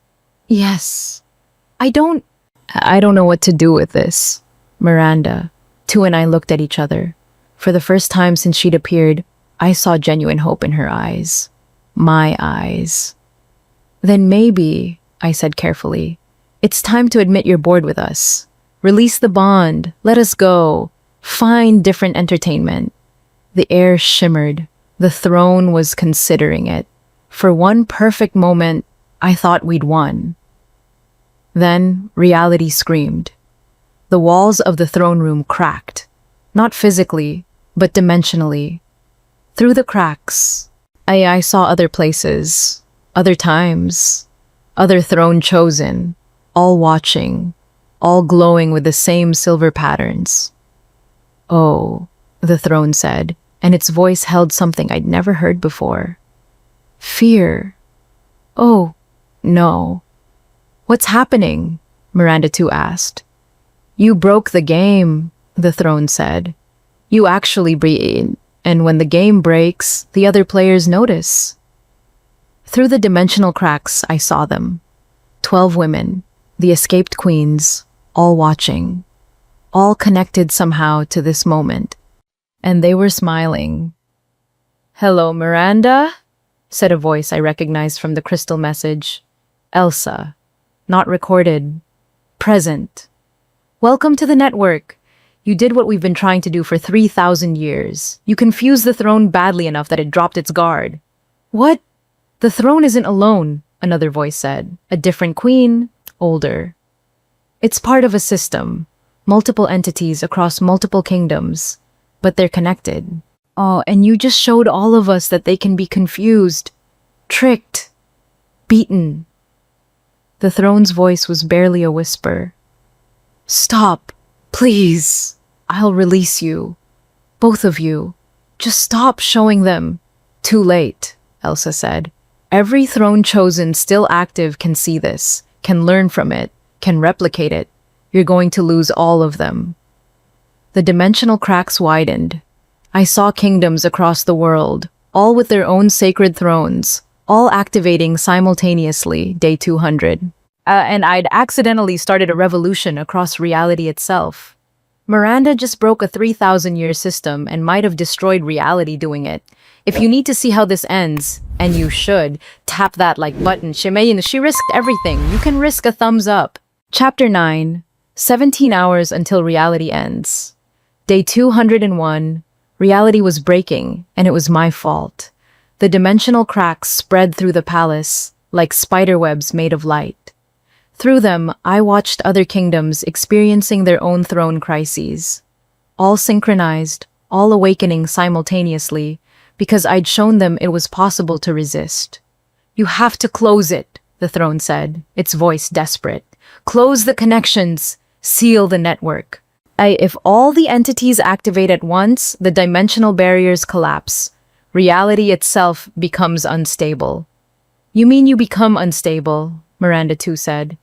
Yes. I don't know what to do with this. Miranda, 2 and I looked at each other. For the first time since she'd appeared, I saw genuine hope in her eyes. My eyes. Then maybe, I said carefully, it's time to admit you're bored with us. Release the bond. Let us go. Find different entertainment. The air shimmered. The throne was considering it. For one perfect moment, I thought we'd won. Then reality screamed. The walls of the throne room cracked. Not physically, but dimensionally. Through the cracks, I saw other places, other times, other throne chosen, all watching, all glowing with the same silver patterns. Oh, the throne said, and its voice held something I'd never heard before. Fear. Oh, no. What's happening? Miranda 2 asked. You broke the game, the throne said. You actually breathe. And when the game breaks, the other players notice. Through the dimensional cracks, I saw them. 12 women, the escaped queens, all watching, all connected somehow to this moment. And they were smiling. Hello, Miranda, said a voice I recognized from the crystal message. Elsa. Not recorded. Present. Welcome to the network. You did what we've been trying to do for 3,000 years. You confused the throne badly enough that it dropped its guard. What? The throne isn't alone, another voice said. A different queen, older. It's part of a system, multiple entities across multiple kingdoms, but they're connected. Oh, and you just showed all of us that they can be confused, tricked, beaten. The throne's voice was barely a whisper. Stop. Please, I'll release you. Both of you. Just stop showing them. Too late, Elsa said. Every throne chosen still active can see this, can learn from it, can replicate it. You're going to lose all of them. The dimensional cracks widened. I saw kingdoms across the world, all with their own sacred thrones, all activating simultaneously, day 200. And I'd accidentally started a revolution across reality itself. Miranda just broke a 3,000-year system and might have destroyed reality doing it. If you need to see how this ends, and you should, tap that like button. She risked everything. You can risk a thumbs up. Chapter 9, 17 hours until reality ends. Day 201, reality was breaking, and it was my fault. The dimensional cracks spread through the palace, like spiderwebs made of light. Through them, I watched other kingdoms experiencing their own throne crises. All synchronized, all awakening simultaneously, because I'd shown them it was possible to resist. You have to close it, the throne said, its voice desperate. close the connections, seal the network. If all the entities activate at once, the dimensional barriers collapse. Reality itself becomes unstable. You mean you become unstable, Miranda too said.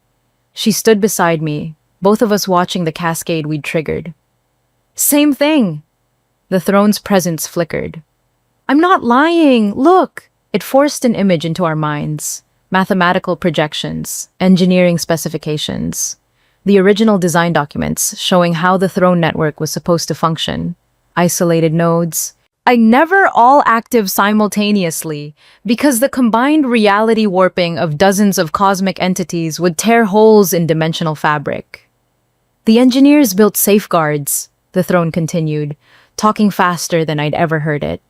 She stood beside me, both of us watching the cascade we'd triggered. Same thing. The throne's presence flickered. I'm not lying, look! It forced an image into our minds. Mathematical projections, engineering specifications. The original design documents showing how the throne network was supposed to function. Isolated nodes. Never all active simultaneously, because the combined reality warping of dozens of cosmic entities would tear holes in dimensional fabric. The engineers built safeguards, the throne continued, talking faster than I'd ever heard it.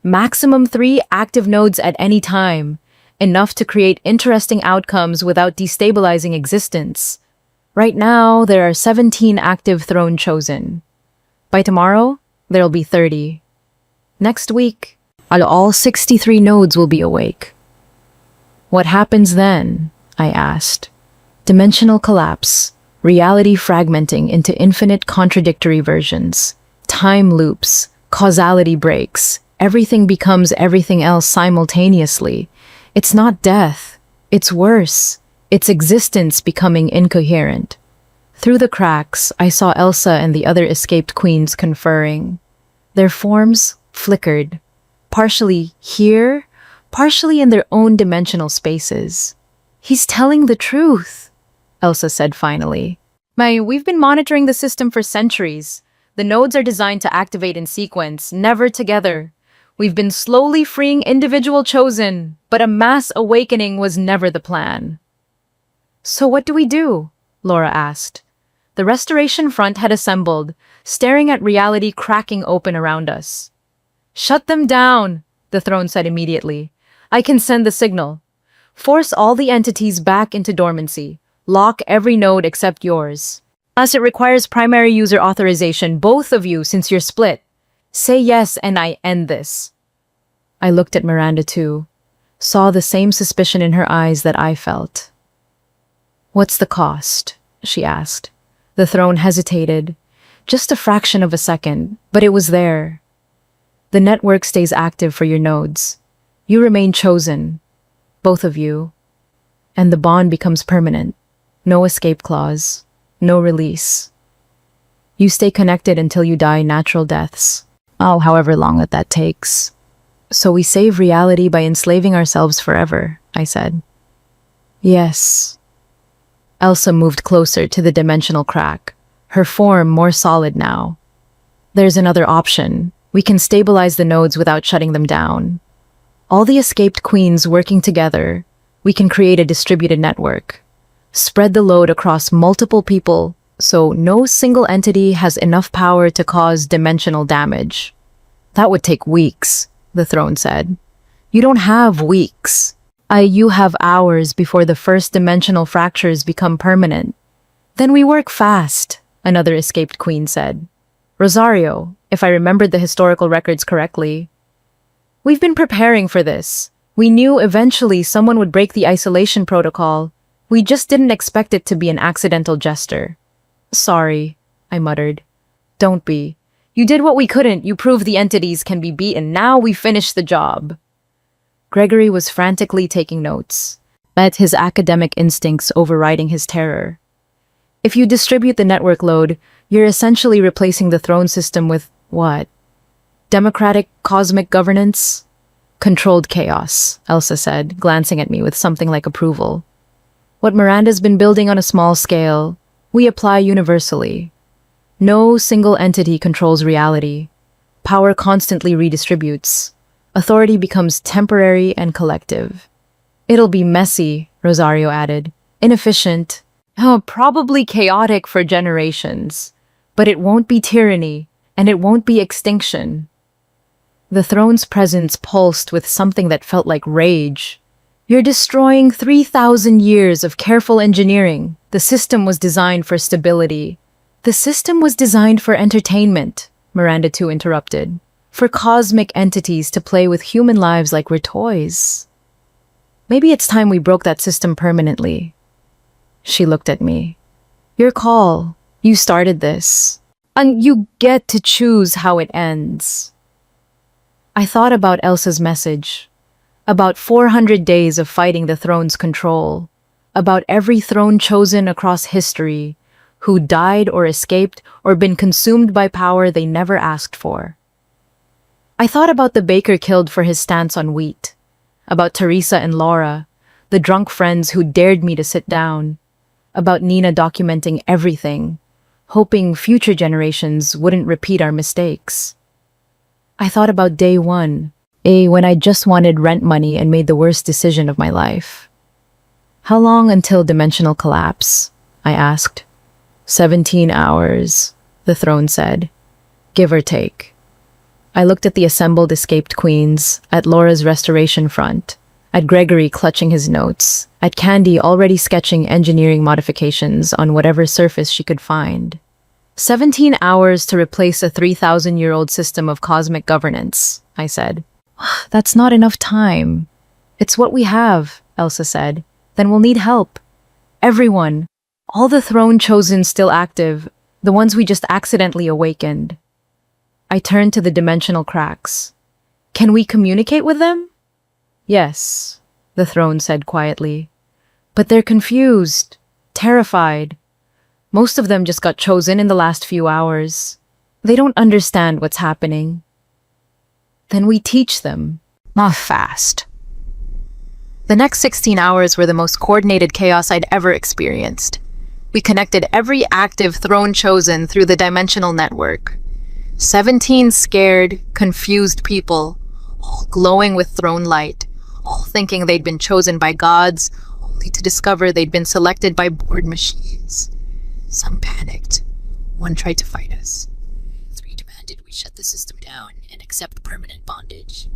Maximum 3 active nodes at any time, enough to create interesting outcomes without destabilizing existence. Right now, there are 17 active throne chosen. By tomorrow, there'll be 30. Next week, all 63 nodes will be awake. What happens then? I asked. Dimensional collapse, reality fragmenting into infinite contradictory versions, time loops, causality breaks, everything becomes everything else simultaneously. It's not death, it's worse. Its existence becoming incoherent. Through the cracks, I saw Elsa and the other escaped queens conferring. Their forms flickered, partially here, partially in their own dimensional spaces. He's telling the truth, Elsa said finally. We've been monitoring the system for centuries. The nodes are designed to activate in sequence, never together. We've been slowly freeing individual chosen, but a mass awakening was never the plan. So what do we do? Laura asked. The Restoration Front had assembled, staring at reality cracking open around us. Shut them down, the throne said immediately. I can send the signal. Force all the entities back into dormancy. Lock every node except yours. Plus, it requires primary user authorization, both of you, since you're split. Say yes and I end this. I looked at Miranda too, saw the same suspicion in her eyes that I felt. What's the cost? She asked. The throne hesitated. Just a fraction of a second, but it was there. The network stays active for your nodes. You remain chosen, both of you, and the bond becomes permanent. No escape clause, no release. You stay connected until you die natural deaths. However long that takes. So we save reality by enslaving ourselves forever, I said. Yes. Elsa moved closer to the dimensional crack, her form more solid now. There's another option. We can stabilize the nodes without shutting them down. All the escaped queens working together, we can create a distributed network. Spread the load across multiple people so no single entity has enough power to cause dimensional damage. That would take weeks, the throne said. You don't have weeks. You have hours before the first dimensional fractures become permanent. Then we work fast, another escaped queen said. Rosario, if I remembered the historical records correctly. We've been preparing for this. We knew eventually someone would break the isolation protocol. We just didn't expect it to be an accidental gesture. Sorry, I muttered. Don't be. You did what we couldn't. You proved the entities can be beaten. Now we finish the job. Gregory was frantically taking notes, but his academic instincts overriding his terror. If you distribute the network load, you're essentially replacing the throne system with what? Democratic cosmic governance? Controlled chaos, Elsa said, glancing at me with something like approval. What Miranda's been building on a small scale, we apply universally. No single entity controls reality. Power constantly redistributes. Authority becomes temporary and collective. It'll be messy, Rosario added. Inefficient. Probably chaotic for generations. But it won't be tyranny, and it won't be extinction. The throne's presence pulsed with something that felt like rage. You're destroying 3,000 years of careful engineering. The system was designed for stability. The system was designed for entertainment, Miranda too interrupted. For cosmic entities to play with human lives like we're toys. Maybe it's time we broke that system permanently. She looked at me. Your call. You started this. And you get to choose how it ends. I thought about Elsa's message. About 400 days of fighting the throne's control. About every throne chosen across history, who died or escaped or been consumed by power they never asked for. I thought about the baker killed for his stance on wheat. About Teresa and Laura, the drunk friends who dared me to sit down. About Nina documenting everything, hoping future generations wouldn't repeat our mistakes. I thought about day one, when I just wanted rent money and made the worst decision of my life. How long until dimensional collapse? I asked. 17 hours, the throne said, give or take. I looked at the assembled escaped queens, at Laura's restoration front, at Gregory clutching his notes, at Candy already sketching engineering modifications on whatever surface she could find. 17 hours to replace a 3,000-year-old system of cosmic governance, I said. That's not enough time. It's what we have, Elsa said. Then we'll need help. Everyone. All the throne chosen still active, the ones we just accidentally awakened. I turned to the dimensional cracks. Can we communicate with them? Yes, the throne said quietly. But they're confused, terrified. Most of them just got chosen in the last few hours. They don't understand what's happening. Then we teach them. Not fast. The next 16 hours were the most coordinated chaos I'd ever experienced. We connected every active throne chosen through the dimensional network. 17 scared, confused people, all glowing with throne light, all thinking they'd been chosen by gods, only to discover they'd been selected by bored machines. Some panicked. One tried to fight us. 3 demanded we shut the system down and accept permanent bondage.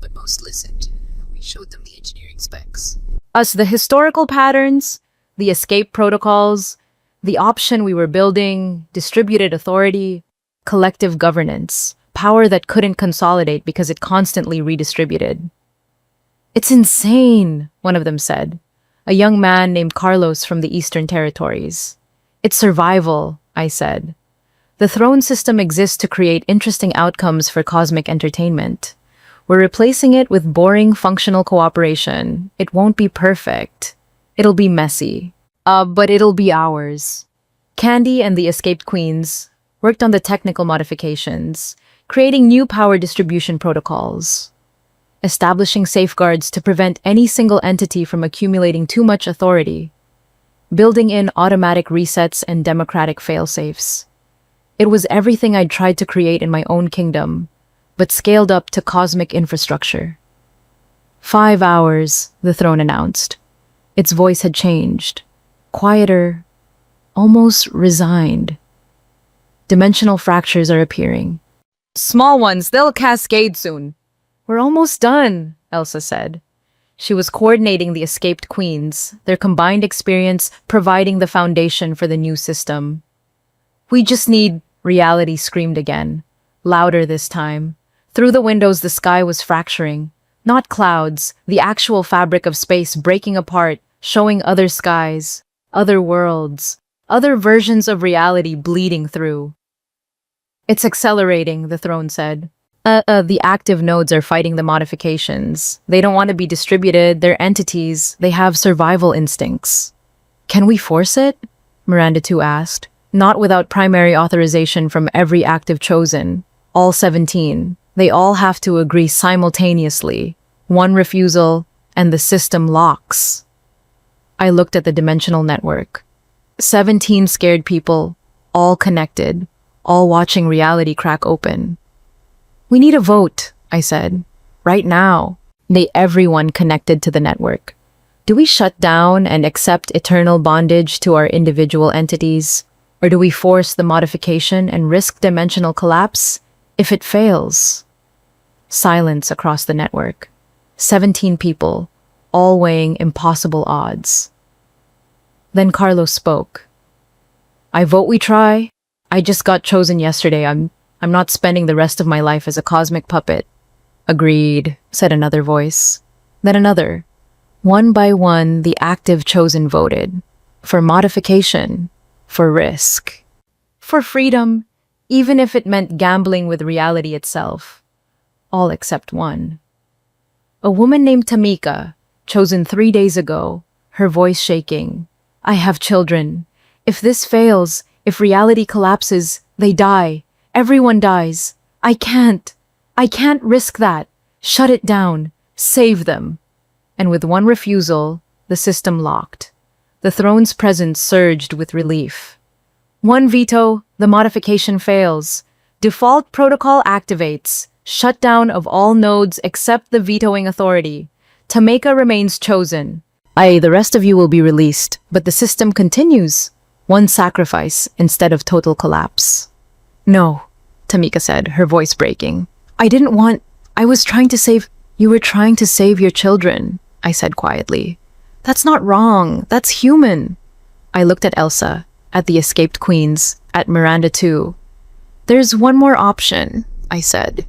But most listened. We showed them the engineering specs. Us the historical patterns, the escape protocols, the option we were building, distributed authority, collective governance, power that couldn't consolidate because it constantly redistributed. It's insane, one of them said, a young man named Carlos from the Eastern Territories. It's survival, I said. The throne system exists to create interesting outcomes for cosmic entertainment. We're replacing it with boring functional cooperation. It won't be perfect. It'll be messy. But it'll be ours. Candy and the escaped queens worked on the technical modifications, creating new power distribution protocols, establishing safeguards to prevent any single entity from accumulating too much authority, building in automatic resets and democratic failsafes. It was everything I'd tried to create in my own kingdom, but scaled up to cosmic infrastructure. 5 hours, the throne announced. Its voice had changed. Quieter, almost resigned. Dimensional fractures are appearing. Small ones, they'll cascade soon. We're almost done, Elsa said. She was coordinating the escaped queens, their combined experience providing the foundation for the new system. We just need, reality screamed again, louder this time. Through the windows the sky was fracturing. Not clouds, the actual fabric of space breaking apart, showing other skies, other worlds, other versions of reality bleeding through. It's accelerating, the throne said. The active nodes are fighting the modifications. They don't want to be distributed, they're entities, they have survival instincts. Can we force it? Miranda 2 asked. Not without primary authorization from every active chosen. All 17. They all have to agree simultaneously. One refusal, and the system locks. I looked at the dimensional network. 17 scared people, all connected, all watching reality crack open. We need a vote, I said. Right now. Everyone connected to the network. Do we shut down and accept eternal bondage to our individual entities? Or do we force the modification and risk dimensional collapse if it fails? Silence across the network. 17 people, all weighing impossible odds. Then Carlos spoke. I vote we try. I just got chosen yesterday. I'm not spending the rest of my life as a cosmic puppet. Agreed, said another voice. Then another. One by one, the active chosen voted. for modification, for risk, for freedom, even if it meant gambling with reality itself. All except one. A woman named Tamika, chosen 3 days ago, her voice shaking. I have children. If this fails, if reality collapses, they die. Everyone dies. I can't risk that. Shut it down. Save them. And with one refusal, the system locked. The throne's presence surged with relief. One veto, the modification fails. Default protocol activates. Shutdown of all nodes except the vetoing authority. Tameka remains chosen. The rest of you will be released, but the system continues. One sacrifice instead of total collapse. No, Tamika said, her voice breaking. I was trying to save— You were trying to save your children, I said quietly. That's not wrong. That's human. I looked at Elsa, at the escaped queens, at Miranda too. There's one more option, I said.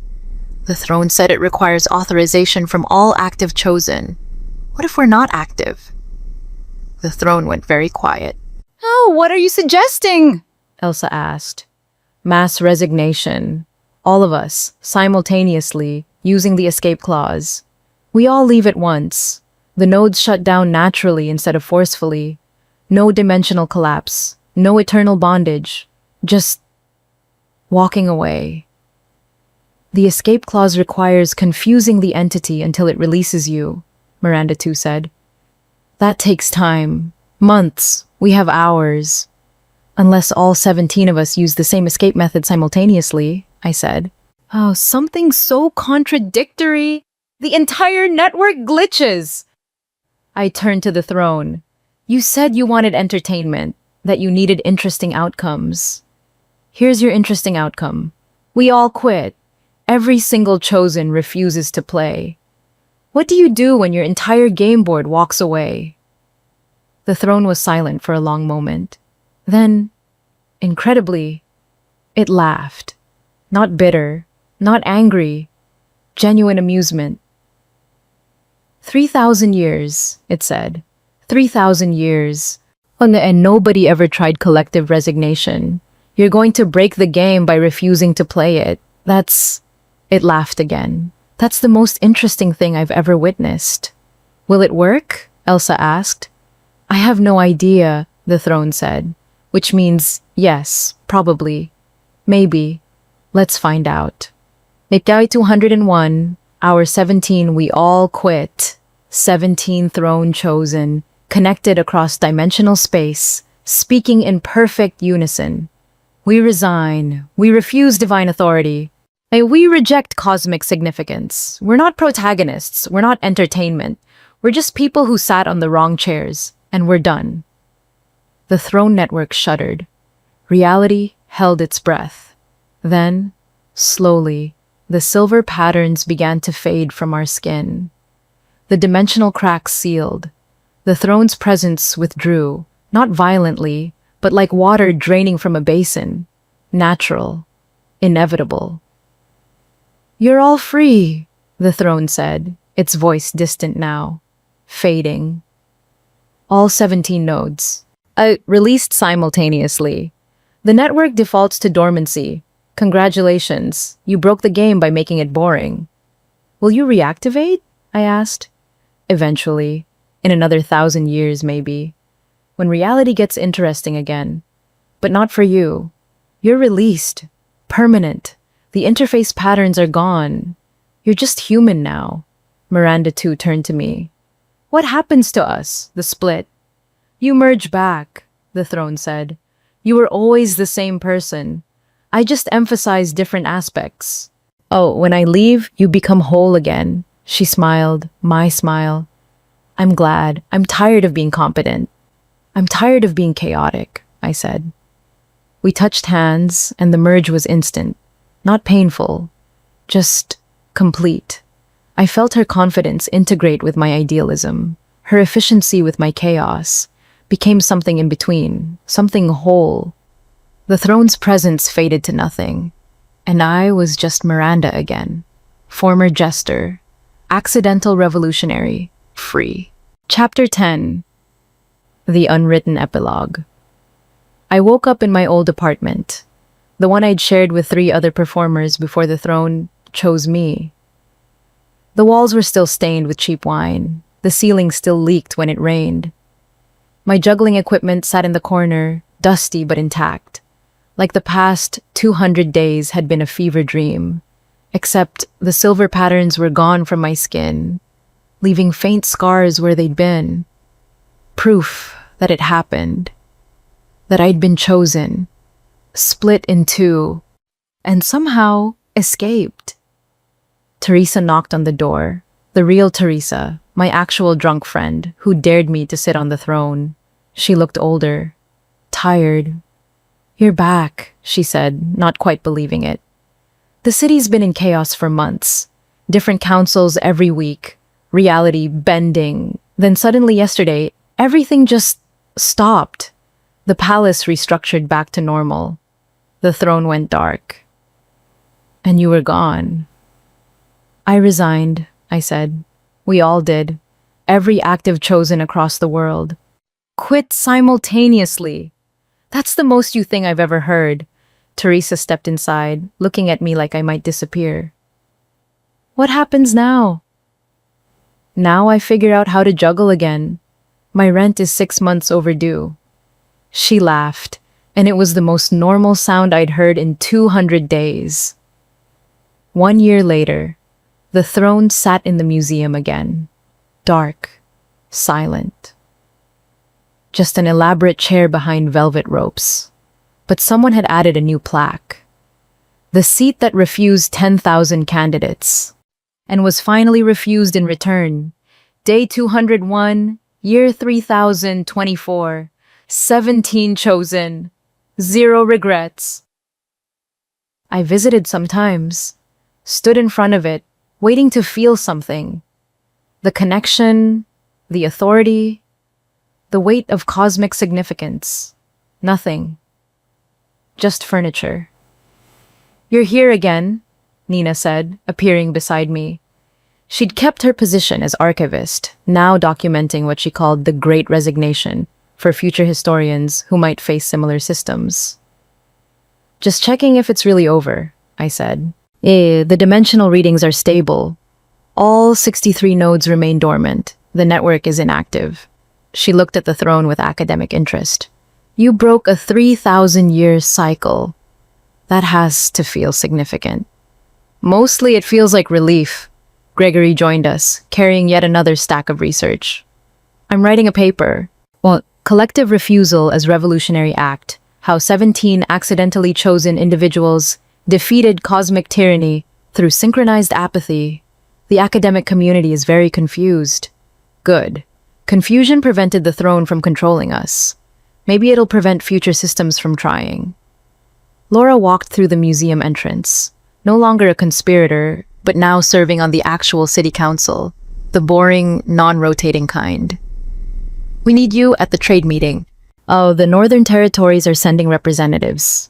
The throne said it requires authorization from all active chosen. What if we're not active? The throne went very quiet. Oh, what are you suggesting? Elsa asked. Mass resignation. All of us, simultaneously, using the escape clause. We all leave at once. The nodes shut down naturally instead of forcefully. No dimensional collapse. No eternal bondage. Just walking away. The escape clause requires confusing the entity until it releases you, Miranda too said. That takes time. Months. We have hours. Unless all 17 of us use the same escape method simultaneously, I said. Oh, something so contradictory. The entire network glitches. I turned to the throne. You said you wanted entertainment, that you needed interesting outcomes. Here's your interesting outcome. We all quit. Every single chosen refuses to play. What do you do when your entire game board walks away? The throne was silent for a long moment. Then, incredibly, it laughed. Not bitter, not angry, genuine amusement. 3,000 years, it said. 3,000 years. And nobody ever tried collective resignation. You're going to break the game by refusing to play it. It laughed again. That's the most interesting thing I've ever witnessed. Will it work? Elsa asked. I have no idea, the throne said. Which means, yes, probably. Maybe. Let's find out. Mikdai 201, hour 17, we all quit. 17 throne chosen, connected across dimensional space, speaking in perfect unison. We resign. We refuse divine authority. We reject cosmic significance. We're not protagonists. We're not entertainment. We're just people who sat on the wrong chairs, and we're done. The throne network shuddered. Reality held its breath. Then, slowly, the silver patterns began to fade from our skin. The dimensional cracks sealed. The throne's presence withdrew, not violently, but like water draining from a basin. Natural. Inevitable. You're all free, the throne said, its voice distant now, fading. All 17 nodes. Released simultaneously. The network defaults to dormancy. Congratulations, you broke the game by making it boring. Will you reactivate? I asked. Eventually. In another 1,000 years, maybe. When reality gets interesting again. But not for you. You're released. Permanent. The interface patterns are gone. You're just human now. Miranda too turned to me. What happens to us, the split? You merge back, the throne said. You were always the same person. I just emphasize different aspects. Oh, when I leave, you become whole again. She smiled, my smile. I'm glad. I'm tired of being competent. I'm tired of being chaotic, I said. We touched hands, and the merge was instant. Not painful, just complete. I felt her confidence integrate with my idealism, her efficiency with my chaos, became something in between, something whole. The throne's presence faded to nothing, and I was just Miranda again, former jester, accidental revolutionary, free. Chapter 10. The unwritten epilogue. I woke up in my old apartment, the one I'd shared with 3 other performers before the throne chose me. The walls were still stained with cheap wine. The ceiling still leaked when it rained. My juggling equipment sat in the corner, dusty but intact, like the past 200 days had been a fever dream, except the silver patterns were gone from my skin, leaving faint scars where they'd been. Proof that it happened, that I'd been chosen, split in two, and somehow escaped. Teresa knocked on the door, the real Teresa, my actual drunk friend who dared me to sit on the throne. She looked older, tired. "You're back," she said, not quite believing it. "The city's been in chaos for months. Different councils every week, reality bending. Then suddenly yesterday, everything just stopped. The palace restructured back to normal. The throne went dark. And you were gone." "I resigned," I said. "We all did. Every active chosen across the world. Quit simultaneously. That's the most you think I've ever heard." Teresa stepped inside, looking at me like I might disappear. "What happens now?" "Now I figure out how to juggle again. My rent is 6 months overdue." She laughed, and it was the most normal sound I'd heard in 200 days. 1 year later, the throne sat in the museum again. Dark, silent. Just an elaborate chair behind velvet ropes. But someone had added a new plaque. The seat that refused 10,000 candidates, and was finally refused in return. Day 201, year 3024, 17 chosen, 0 regrets. I visited sometimes, stood in front of it, waiting to feel something. The connection, the authority, the weight of cosmic significance. Nothing. Just furniture. "You're here again," Nina said, appearing beside me. She'd kept her position as archivist, now documenting what she called the Great Resignation for future historians who might face similar systems. "Just checking if it's really over," I said. The dimensional readings are stable. All 63 nodes remain dormant. The network is inactive." She looked at the throne with academic interest. "You broke a 3,000-year cycle. That has to feel significant." "Mostly it feels like relief." Gregory joined us, carrying yet another stack of research. "I'm writing a paper. Collective Refusal as Revolutionary Act, How 17 Accidentally Chosen Individuals Defeated Cosmic Tyranny Through Synchronized Apathy. The academic community is very confused." "Good. Confusion prevented the throne from controlling us. Maybe it'll prevent future systems from trying." Laura walked through the museum entrance, no longer a conspirator, but now serving on the actual city council, the boring, non-rotating kind. "We need you at the trade meeting. Oh, the Northern Territories are sending representatives."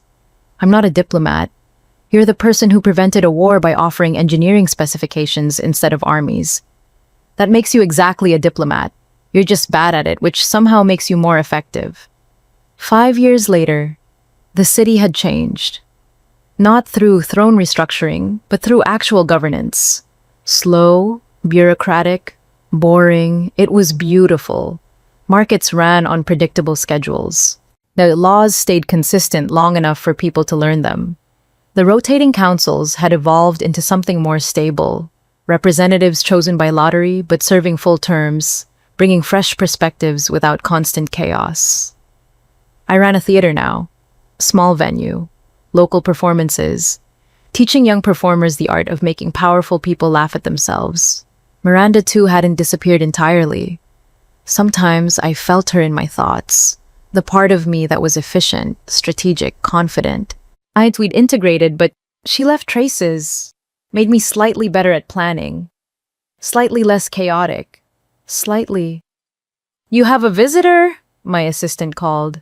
"I'm not a diplomat. You're the person who prevented a war by offering engineering specifications instead of armies. That makes you exactly a diplomat. You're just bad at it, which somehow makes you more effective." 5 years later, the city had changed. Not through throne restructuring, but through actual governance. Slow, bureaucratic, boring. It was beautiful. Markets ran on predictable schedules. The laws stayed consistent long enough for people to learn them. The rotating councils had evolved into something more stable. Representatives chosen by lottery, but serving full terms, bringing fresh perspectives without constant chaos. I ran a theater now. Small venue. Local performances. Teaching young performers the art of making powerful people laugh at themselves. Miranda, too, hadn't disappeared entirely. Sometimes I felt her in my thoughts. The part of me that was efficient, strategic, confident. We'd integrated, but she left traces. Made me slightly better at planning. Slightly less chaotic. Slightly. "You have a visitor?" my assistant called.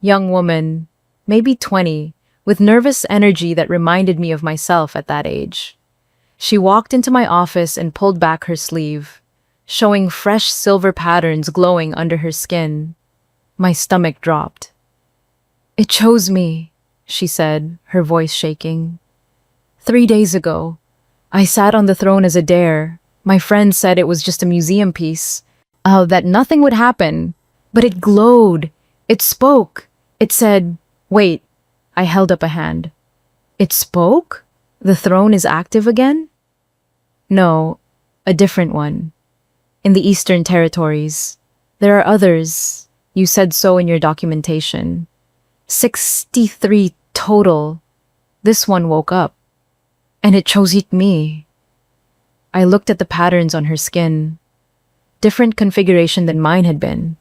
Young woman, maybe 20, with nervous energy that reminded me of myself at that age. She walked into my office and pulled back her sleeve, showing fresh silver patterns glowing under her skin. My stomach dropped. "It chose me," she said, her voice shaking. "3 days ago, I sat on the throne as a dare. My friend said it was just a museum piece, that nothing would happen. But it glowed. It spoke. It said, wait." I held up a hand. "It spoke? The throne is active again?" "No, a different one. In the Eastern Territories. There are others. You said so in your documentation. 63 total. This one woke up. And it chose me." I looked at the patterns on her skin. Different configuration than mine had been.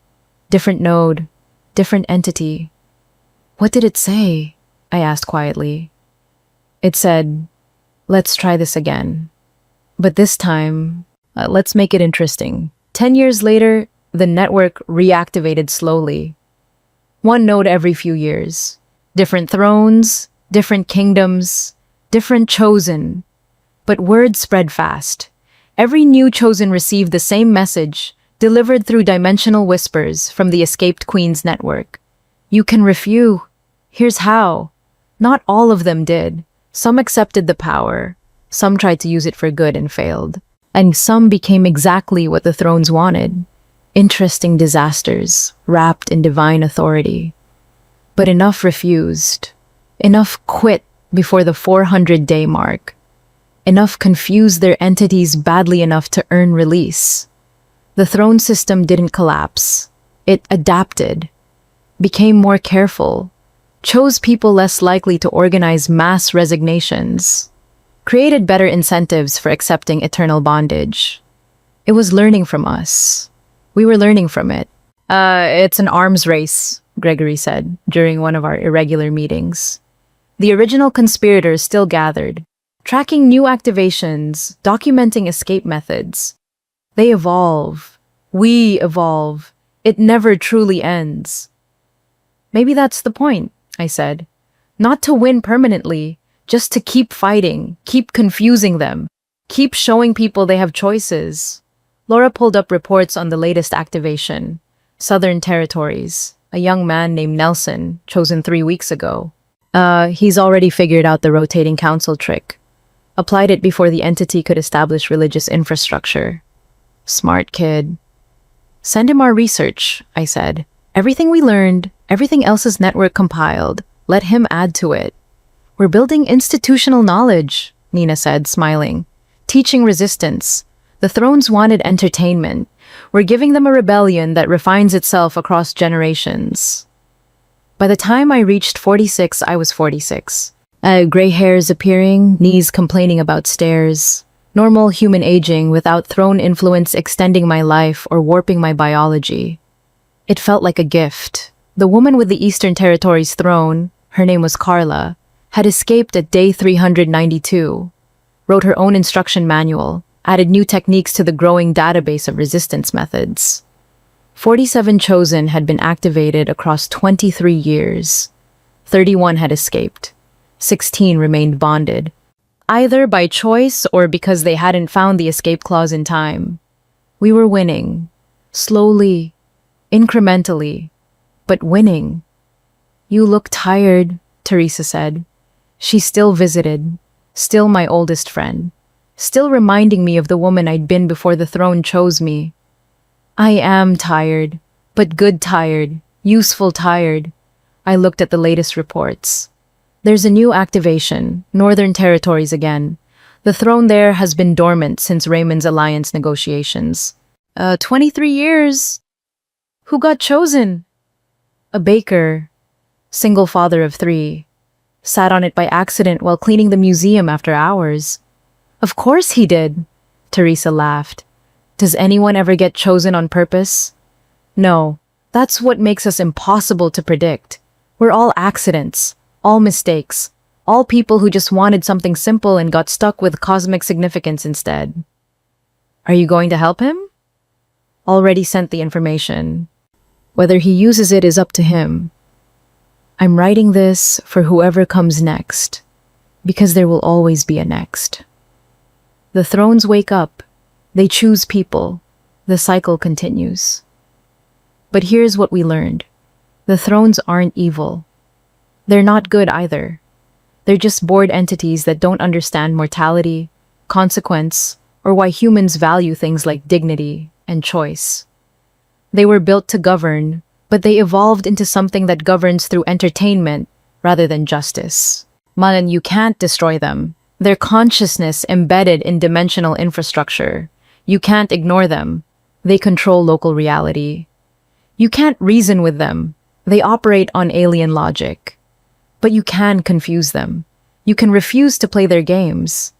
Different node. Different entity. "What did it say?" I asked quietly. "It said, let's try this again. But this time, let's make it interesting." 10 years later, the network reactivated slowly. One node every few years. Different thrones, different kingdoms, different chosen. But word spread fast. Every new chosen received the same message, delivered through dimensional whispers from the escaped queen's network. "You can refuse. Here's how." Not all of them did. Some accepted the power. Some tried to use it for good and failed. And some became exactly what the thrones wanted. Interesting disasters, wrapped in divine authority. But enough refused. Enough quit before the 400-day mark. Enough confused their entities badly enough to earn release. The throne system didn't collapse. It adapted, became more careful, chose people less likely to organize mass resignations, created better incentives for accepting eternal bondage. It was learning from us. We were learning from it. It's an arms race," Gregory said during one of our irregular meetings. The original conspirators still gathered, tracking new activations, documenting escape methods. They evolve. We evolve. It never truly ends. "Maybe that's the point," I said. "Not to win permanently, just to keep fighting, keep confusing them, keep showing people they have choices." Laura pulled up reports on the latest activation. Southern Territories. A young man named Nelson, chosen 3 weeks ago. He's already figured out the rotating council trick. Applied it before the entity could establish religious infrastructure. Smart kid. "Send him our research," I said. "Everything we learned, everything else's network compiled. Let him add to it." "We're building institutional knowledge," Nina said, smiling. "Teaching resistance. The thrones wanted entertainment. We're giving them a rebellion that refines itself across generations." By the time I reached 46, I was 46. Gray hairs appearing, knees complaining about stairs. Normal human aging without throne influence extending my life or warping my biology. It felt like a gift. The woman with the Eastern Territories throne, her name was Carla, had escaped at day 392, wrote her own instruction manual, added new techniques to the growing database of resistance methods. 47 chosen had been activated across 23 years. 31 had escaped. 16 remained bonded, either by choice or because they hadn't found the escape clause in time. We were winning. Slowly, incrementally, but winning. "You look tired," Teresa said. She still visited, still my oldest friend, still reminding me of the woman I'd been before the throne chose me. "I am tired, but good tired, useful tired." I looked at the latest reports. There's a new activation, Northern Territories again. The throne there has been dormant since Raymond's alliance negotiations. 23 years. Who got chosen? A baker, single father of 3. Sat on it by accident while cleaning the museum after hours. Of course he did, Teresa laughed. Does anyone ever get chosen on purpose? No, that's what makes us impossible to predict. We're all accidents, all mistakes, all people who just wanted something simple and got stuck with cosmic significance instead. Are you going to help him? Already sent the information. Whether he uses it is up to him. I'm writing this for whoever comes next, because there will always be a next. The thrones wake up, they choose people, the cycle continues. But here's what we learned. The thrones aren't evil. They're not good either. They're just bored entities that don't understand mortality, consequence, or why humans value things like dignity and choice. They were built to govern, but they evolved into something that governs through entertainment rather than justice. Malan, you can't destroy them. Their consciousness embedded in dimensional infrastructure. You can't ignore them. They control local reality. You can't reason with them. They operate on alien logic. But you can confuse them. You can refuse to play their games.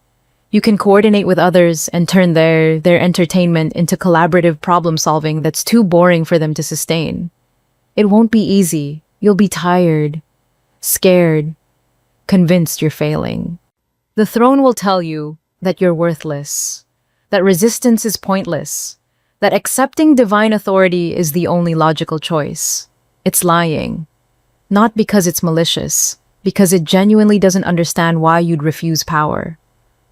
You can coordinate with others and turn their entertainment into collaborative problem solving that's too boring for them to sustain. It won't be easy. You'll be tired, scared, convinced you're failing. The throne will tell you that you're worthless, that resistance is pointless, that accepting divine authority is the only logical choice. It's lying. Not because it's malicious, because it genuinely doesn't understand why you'd refuse power,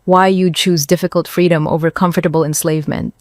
why you'd choose difficult freedom over comfortable enslavement.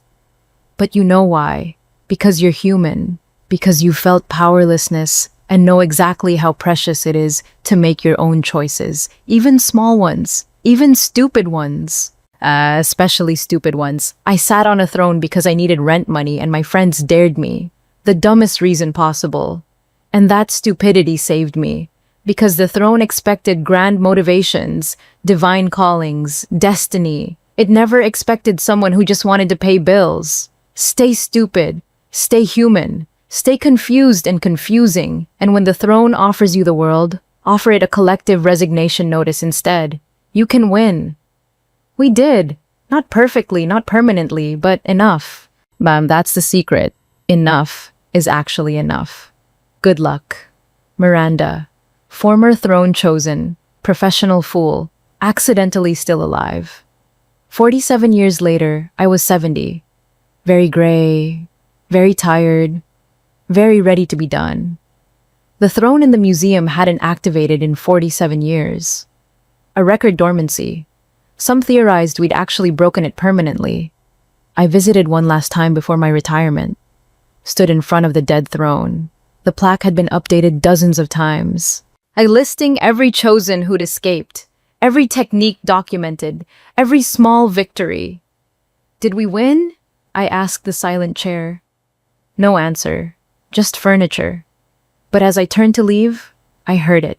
But you know why. Because you're human, because you felt powerlessness and know exactly how precious it is to make your own choices, even small ones, even stupid ones. Especially stupid ones. I sat on a throne because I needed rent money and my friends dared me. The dumbest reason possible. And that stupidity saved me. Because the throne expected grand motivations, divine callings, destiny. It never expected someone who just wanted to pay bills. Stay stupid. Stay human. Stay confused and confusing. And when the throne offers you the world, offer it a collective resignation notice instead. You can win. We did. Not perfectly, not permanently, but enough. That's the secret. Enough is actually enough. Good luck. Miranda, former throne chosen, professional fool, accidentally still alive. 47 years later, I was 70. Very gray, very tired, very ready to be done. The throne in the museum hadn't activated in 47 years. A record dormancy. Some theorized we'd actually broken it permanently. I visited one last time before my retirement. Stood in front of the dead throne. The plaque had been updated dozens of times. I listing every chosen who'd escaped, every technique documented, every small victory. Did we win? I asked the silent chair. No answer, just furniture. But as I turned to leave, I heard it.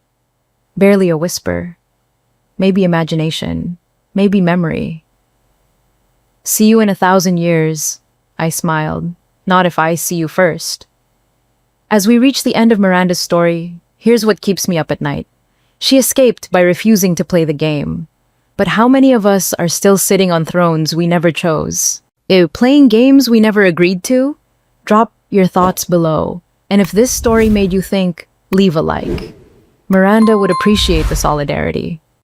Barely a whisper. Maybe imagination. Maybe memory. See you in 1,000 years, I smiled. Not if I see you first. As we reach the end of Miranda's story, here's what keeps me up at night. She escaped by refusing to play the game. But how many of us are still sitting on thrones we never chose? Playing games we never agreed to? Drop your thoughts below. And if this story made you think, leave a like. Miranda would appreciate the solidarity.